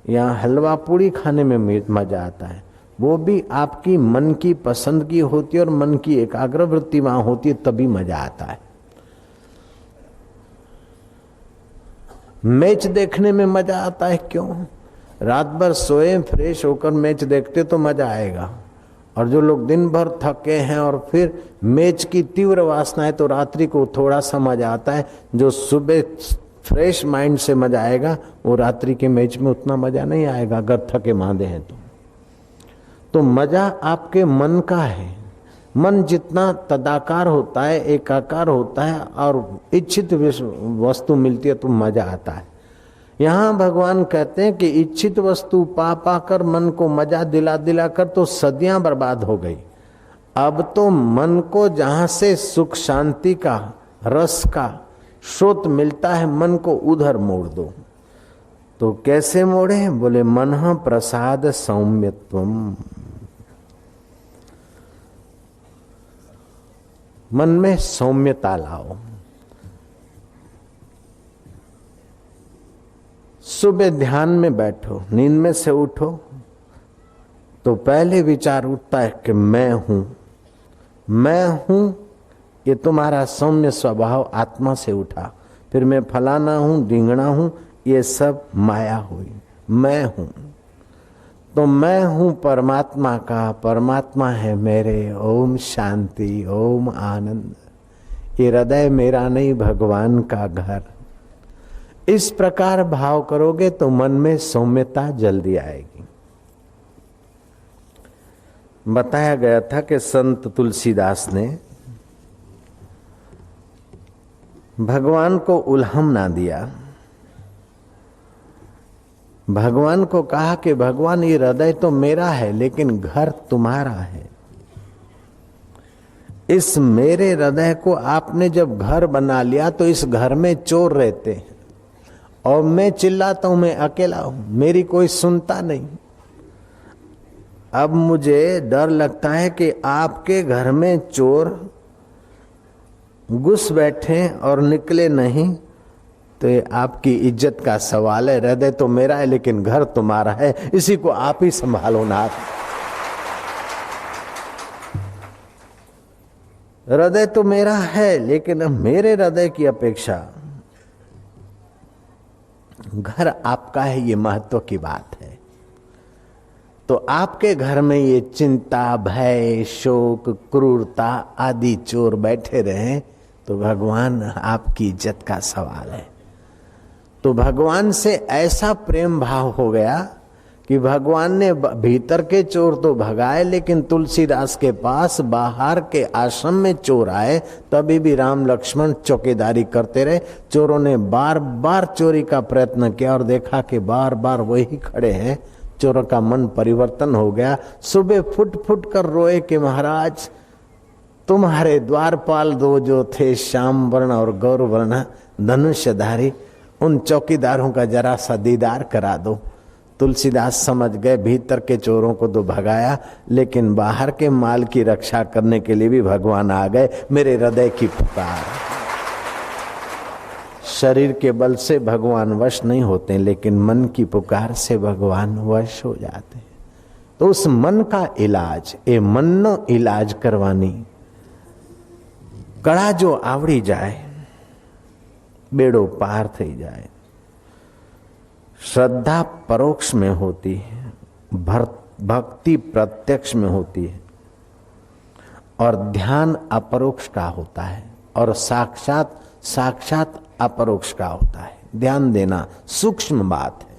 या हलवा पूड़ी खाने में मजा आता है, वो भी आपकी मन की पसंद की होती है और मन की एकाग्र वृत्ति वहां होती है, तभी मजा आता है। मैच देखने में मजा आता है, क्यों? रात भर सोए फ्रेश होकर मैच देखते तो मजा आएगा। और जो लोग दिन भर थके हैं और फिर मैच की तीव्र वासना है तो रात्रि को थोड़ा सा मजा आता है। जो सुबह फ्रेश माइंड से मजा आएगा वो रात्रि के मैच में उतना मजा नहीं आएगा अगर थके मांदे हैं तो मजा आपके मन का है। मन जितना तदाकार होता है, एकाकार होता है और इच्छित वस्तु मिलती है तो मजा आता है। यहाँ भगवान कहते हैं कि इच्छित वस्तु पा पाकर मन को मजा दिला दिला कर तो सदियां बर्बाद हो गई। अब तो मन को जहां से सुख शांति का, रस का स्रोत मिलता है, मन को उधर मोड़ दो। तो कैसे मोड़े? बोले मनः प्रसाद सौम्यत्वम। मन में सौम्यता लाओ। सुबह ध्यान में बैठो, नींद में से उठो तो पहले विचार उठता है कि मैं हूं, मैं हूं। ये तुम्हारा सौम्य स्वभाव आत्मा से उठा। फिर मैं फलाना हूं, ढींगना हूं, ये सब माया हुई। मैं हूं तो मैं हूं परमात्मा का, परमात्मा है मेरे। ओम शांति, ओम आनंद। ये हृदय मेरा नहीं, भगवान का घर। इस प्रकार भाव करोगे तो मन में सौम्यता जल्दी आएगी। बताया गया था कि संत तुलसीदास ने भगवान को उल्हम ना दिया। भगवान को कहा कि भगवान ये हृदय तो मेरा है लेकिन घर तुम्हारा है। इस मेरे हृदय को आपने जब घर बना लिया तो इस घर में चोर रहते हैं और मैं चिल्लाता हूं, मैं अकेला हूं, मेरी कोई सुनता नहीं। अब मुझे डर लगता है कि आपके घर में चोर घुस बैठे और निकले नहीं तो ये आपकी इज्जत का सवाल है। हृदय तो मेरा है लेकिन घर तुम्हारा है, इसी को आप ही संभालो नाथ। हृदय तो मेरा है लेकिन मेरे हृदय की अपेक्षा घर आपका है, ये महत्व की बात है। तो आपके घर में ये चिंता, भय, शोक, क्रूरता आदि चोर बैठे रहे तो भगवान आपकी इज्जत का सवाल है। तो भगवान से ऐसा प्रेम भाव हो गया कि भगवान ने भीतर के चोर तो भगाए, लेकिन तुलसीदास के पास बाहर के आश्रम में चोर आए तभी भी राम लक्ष्मण चौकीदारी करते रहे। चोरों ने बार बार चोरी का प्रयत्न किया और देखा कि बार बार वही खड़े हैं। चोरों का मन परिवर्तन हो गया। सुबह फुट फुट कर रोए कि महाराज तुम्हारे द्वारपाल दो जो थे श्याम वर्ण और गौर वर्ण धनुष्यधारी, उन चौकीदारों का जरा सा दीदार करा दो। तुलसीदास समझ गए भीतर के चोरों को तो भगाया लेकिन बाहर के माल की रक्षा करने के लिए भी भगवान आ गए। मेरे हृदय की पुकार। शरीर के बल से भगवान वश नहीं होते लेकिन मन की पुकार से भगवान वश हो जाते। तो उस मन का इलाज, ए मननो इलाज करवानी कड़ा जो आवड़ी जाए बेड़ो पार थई जाए। श्रद्धा परोक्ष में होती है, भक्ति प्रत्यक्ष में होती है और ध्यान अपरोक्ष का होता है और साक्षात अपरोक्ष का होता है। ध्यान देना सूक्ष्म बात है।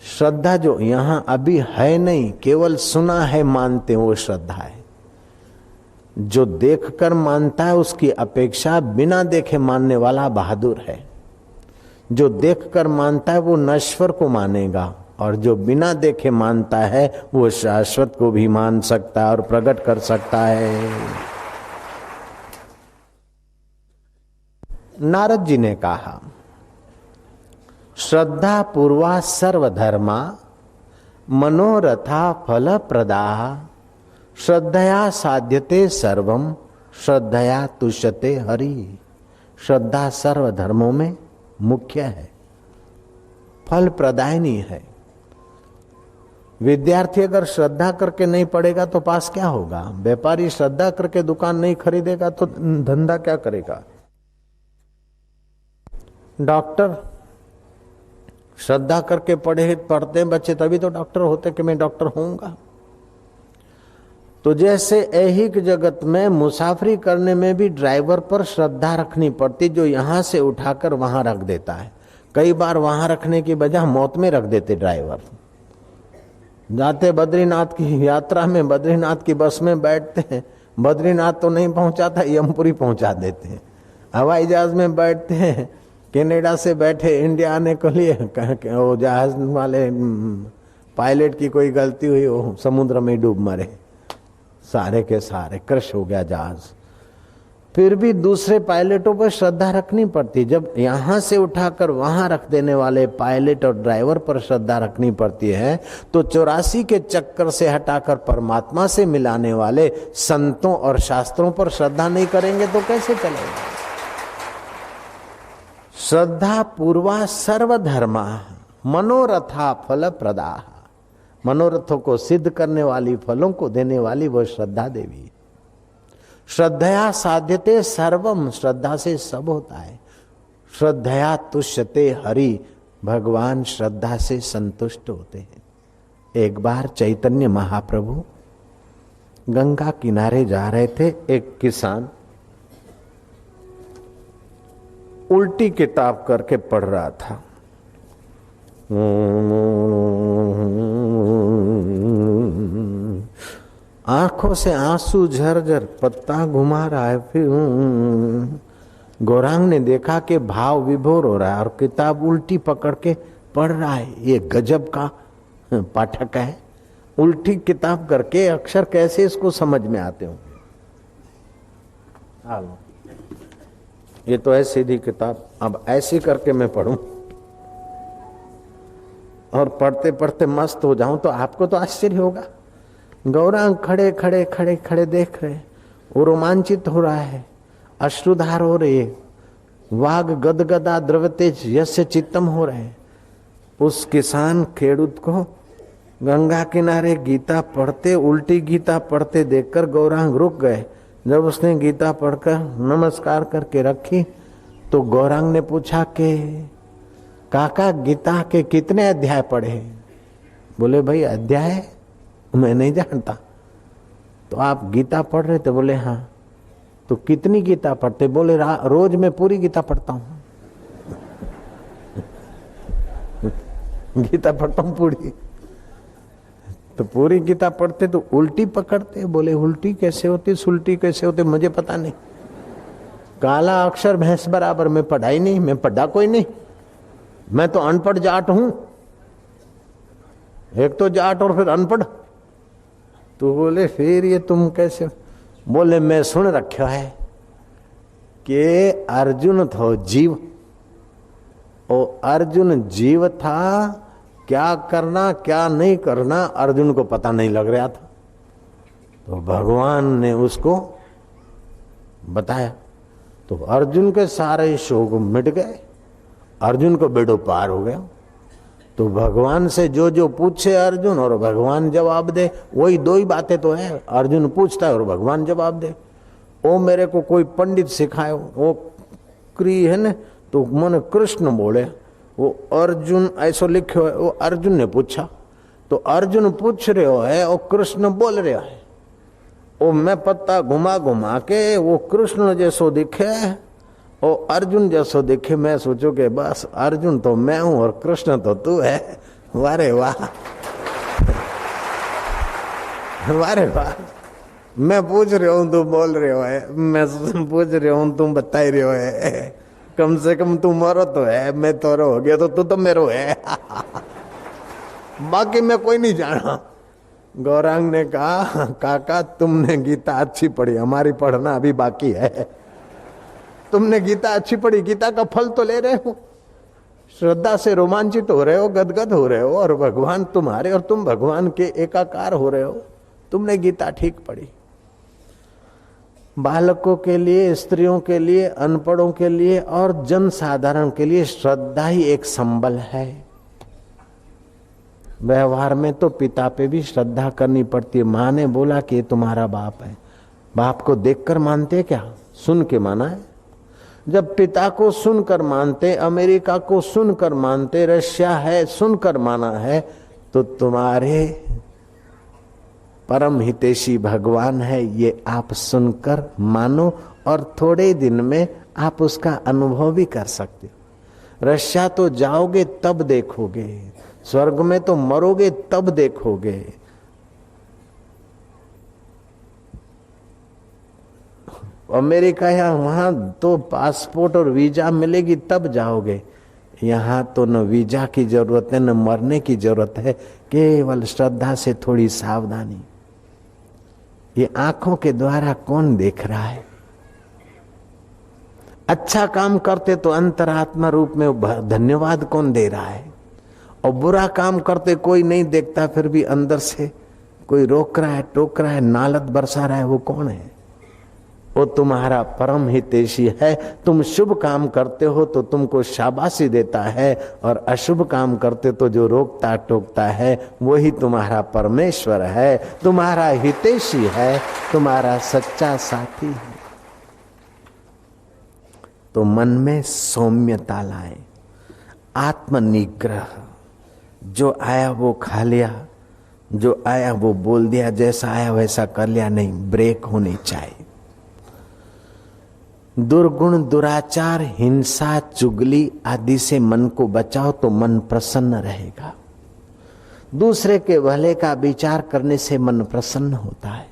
श्रद्धा जो यहां अभी है नहीं, केवल सुना है मानते, वो श्रद्धा है। जो देखकर मानता है उसकी अपेक्षा बिना देखे मानने वाला बहादुर है। जो देखकर मानता है वो नश्वर को मानेगा और जो बिना देखे मानता है वो शाश्वत को भी मान सकता है और प्रकट कर सकता है। नारद जी ने कहा श्रद्धा पूर्वा सर्वधर्मा मनोरथा फल प्रदा श्रद्धया साध्यते सर्वम श्रद्धया तुष्यते हरि। श्रद्धा सर्वधर्मों में मुख्य है, फल प्रदायनी है। विद्यार्थी अगर श्रद्धा करके नहीं पढ़ेगा तो पास क्या होगा? व्यापारी श्रद्धा करके दुकान नहीं खरीदेगा तो धंधा क्या करेगा? डॉक्टर श्रद्धा करके पढ़ते बच्चे तभी तो डॉक्टर होते कि मैं डॉक्टर होऊंगा। तो जैसे ऐहिक जगत में मुसाफरी करने में भी ड्राइवर पर श्रद्धा रखनी पड़ती, जो यहां से उठाकर वहां रख देता है। कई बार वहां रखने की बजाय मौत में रख देते ड्राइवर। जाते बद्रीनाथ की यात्रा में बद्रीनाथ की बस में बैठते हैं, बद्रीनाथ तो नहीं पहुंचाता, यमपुरी पहुंचा देते हैं। हवाई जहाज में बैठते हैं, कनाडा से बैठे इंडिया आने के लिए वो जहाज वाले पायलट की कोई गलती हुई, वो समुद्र में डूब मरे, सारे के सारे क्रश हो गया जहाज। फिर भी दूसरे पायलटों पर श्रद्धा रखनी पड़ती। जब यहां से उठाकर वहां रख देने वाले पायलट और ड्राइवर पर श्रद्धा रखनी पड़ती है तो 84 के चक्कर से हटाकर परमात्मा से मिलाने वाले संतों और शास्त्रों पर श्रद्धा नहीं करेंगे तो कैसे चलेगा? श्रद्धा पूर्वा सर्वधर्मा मनोरथा फल प्रदा। मनोरथों को सिद्ध करने वाली, फलों को देने वाली वो श्रद्धा देवी। श्रद्धया साध्यते सर्वम, श्रद्धा से सब होता है। श्रद्धया तुष्यते हरि, भगवान श्रद्धा से संतुष्ट होते हैं। एक बार चैतन्य महाप्रभु गंगा किनारे जा रहे थे। एक किसान उल्टी किताब करके पढ़ रहा था। आंखों से आंसू झरझर पत्ता घुमा रहा है। फिर गौरांग ने देखा कि भाव विभोर हो रहा है और किताब उल्टी पकड़ के पढ़ रहा है। ये गजब का पाठक है। उल्टी किताब करके अक्षर कैसे इसको समझ में आते होंगे। ये तो है सीधी किताब, अब ऐसी करके मैं पढ़ूं और पढ़ते पढ़ते मस्त हो जाऊं तो आपको तो आश्चर्य होगा। गौरांग खड़े खड़े खड़े खड़े देख रहे, वो रोमांचित हो रहा है, अश्रुधार हो रही है, वाग गदगदा द्रवतेज यस्य चित्तम हो रहे। उस किसान खेडूत को गंगा किनारे गीता पढ़ते, उल्टी गीता पढ़ते देखकर गौरांग रुक गए। जब उसने गीता पढ़कर नमस्कार करके रखी तो गौरांग ने पूछा कि काका गीता के कितने अध्याय पढ़े? बोले भाई अध्याय मैं नहीं जानता। तो आप गीता पढ़ रहे थे? बोले हाँ। तो कितनी गीता पढ़ते? बोले रोज मैं पूरी गीता पढ़ता हूँ। गीता पढ़ता हूँ पूरी। तो पूरी गीता पढ़ते तो उल्टी पकड़ते? बोले उल्टी कैसे होती, सुल्टी कैसे होती, मुझे पता नहीं। काला अक्षर भैंस बराबर, मैं पढ़ाई नहीं, मैं पढ़ा कोई नहीं, मैं तो अनपढ़ जाट हूं। एक तो जाट और फिर अनपढ़। तो बोले फिर ये तुम कैसे? बोले मैं सुन रखा है कि अर्जुन था जीव, और अर्जुन जीव था, क्या करना क्या नहीं करना अर्जुन को पता नहीं लग रहा था। तो भगवान ने उसको बताया तो अर्जुन के सारे शोक मिट गए, अर्जुन को बेड़ो पार हो गया। तो भगवान से जो जो पूछे अर्जुन और भगवान जवाब दे, वही दो ही बातें तो है। अर्जुन पूछता है और भगवान जवाब दे। ओ मेरे को कोई पंडित सिखाए, वो क्री है न, तो मन कृष्ण बोले, वो अर्जुन ऐसो लिखो है, वो अर्जुन ने पूछा। तो अर्जुन पूछ रहे हो है और कृष्ण बोल रहे है। ओ मैं पत्ता घुमा घुमा के वो कृष्ण जैसो दिखे और अर्जुन जैसो दिखे। मैं सोचो कि बस अर्जुन तो मैं हूं और कृष्ण तो तू है। वारे वाह, वारे वाह। मैं पूछ रहा हूं तू बोल रहे हो है, मैं पूछ रहा हूं तुम बता ही रहे हो है। कम से कम तू मरो तो है, मैं तोरो हो गया तो तू तो मेरो है। बाकी मैं कोई नहीं जाना। गौरांग ने कहा काका तुमने गीता अच्छी पढ़ी, हमारी पढ़ना अभी बाकी है। तुमने गीता अच्छी पढ़ी, गीता का फल तो ले रहे हो, श्रद्धा से रोमांचित हो रहे हो, गदगद हो रहे हो, और भगवान तुम्हारे और तुम भगवान के एकाकार हो रहे हो। तुमने गीता ठीक पढ़ी। बालकों के लिए, स्त्रियों के लिए, अनपढ़ों के लिए और जनसाधारण के लिए श्रद्धा ही एक संबल है। व्यवहार में तो पिता पे भी श्रद्धा करनी पड़ती है। माँ ने बोला कि ये तुम्हारा बाप है, बाप को देखकर मानते क्या, सुन के माना है। जब पिता को सुनकर मानते, अमेरिका को सुनकर मानते, रशिया है सुनकर माना है, तो तुम्हारे परम हितैषी भगवान है ये आप सुनकर मानो और थोड़े दिन में आप उसका अनुभव भी कर सकते हो। रशिया तो जाओगे तब देखोगे, स्वर्ग में तो मरोगे तब देखोगे। अमेरिका या वहां तो पासपोर्ट और वीजा मिलेगी तब जाओगे। यहाँ तो न वीजा की जरूरत है न मरने की जरूरत है, केवल श्रद्धा से थोड़ी सावधानी। ये आंखों के द्वारा कौन देख रहा है? अच्छा काम करते तो अंतरात्मा रूप में धन्यवाद कौन दे रहा है? और बुरा काम करते कोई नहीं देखता, फिर भी अंदर से कोई रोक रहा है, टोक रहा है, नालत बरसा रहा है, वो कौन है? वो तुम्हारा परम हितैषी है। तुम शुभ काम करते हो तो तुमको शाबाशी देता है, और अशुभ काम करते तो जो रोकता टोकता है वही तुम्हारा परमेश्वर है, तुम्हारा हितैषी है, तुम्हारा सच्चा साथी है। तो मन में सौम्यता लाए, आत्मनिग्रह। जो आया वो खा लिया, जो आया वो बोल दिया, जैसा आया वैसा कर लिया, नहीं, ब्रेक होनी चाहिए। दुर्गुण, दुराचार, हिंसा, चुगली आदि से मन को बचाओ तो मन प्रसन्न रहेगा। दूसरे के भले का विचार करने से मन प्रसन्न होता है।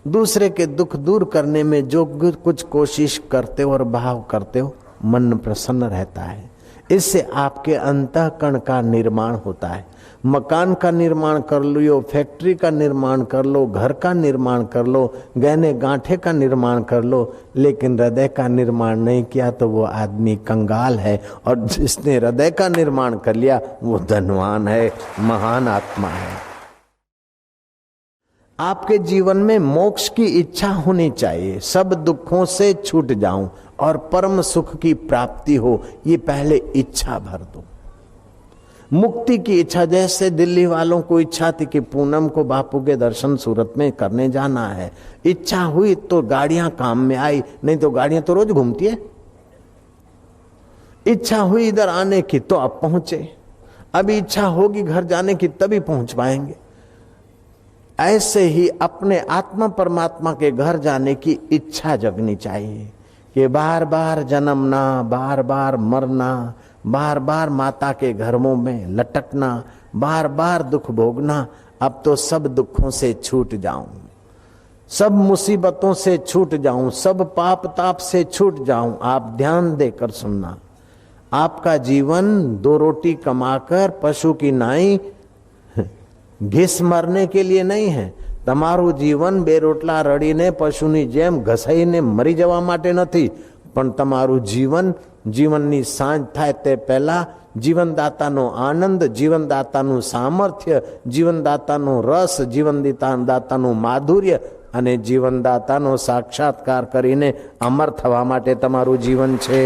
दूसरे के दुख दूर करने में जो कुछ कोशिश करते हो और भाव करते हो, मन प्रसन्न रहता है। इससे आपके अंतःकरण का निर्माण होता है। मकान का निर्माण कर लो, फैक्ट्री का निर्माण कर लो, घर का निर्माण कर लो, गहने गांठे का निर्माण कर लो, लेकिन हृदय का निर्माण नहीं किया तो वो आदमी कंगाल है। और जिसने हृदय का निर्माण कर लिया वो धनवान है, महान आत्मा है। आपके जीवन में मोक्ष की इच्छा होनी चाहिए, सब दुखों से छूट जाऊं और परम सुख की प्राप्ति हो, ये पहले इच्छा भर दो। मुक्ति की इच्छा, जैसे दिल्ली वालों को इच्छा थी कि पूनम को बापू के दर्शन सूरत में करने जाना है, इच्छा हुई तो गाड़ियां काम में आई, नहीं तो गाड़ियां तो रोज घूमती है। इच्छा हुई इधर आने की तो अब पहुंचे, अभी इच्छा होगी घर जाने की तभी पहुंच पाएंगे। ऐसे ही अपने आत्मा परमात्मा के घर जाने की इच्छा जगनी चाहिए कि बार बार जन्मना, बार बार मरना, बार बार माता के घरों में लटकना, बार बार दुख भोगना, अब तो सब दुखों से छूट जाऊं, सब मुसीबतों से छूट जाऊं, सब पाप ताप से छूट जाऊं। आप ध्यान देकर सुनना, आपका जीवन 2 रोटी कमाकर पशु की नाई घिस मरने के लिए नहीं है। તમારું જીવન બે રોટલા રડીને પશુની જેમ ઘસાઈને મરી જવા માટે નથી, પણ તમારું જીવન જીવનની સાંજ થાય તે પહેલા જીવનદાતાનો આનંદ, જીવનદાતાનું સામર્થ્ય, જીવનદાતાનો રસ, જીવનદાતાનું માધુર્ય અને જીવનદાતાનો સાક્ષાત્કાર કરીને અમર થવા માટે તમારું જીવન છે।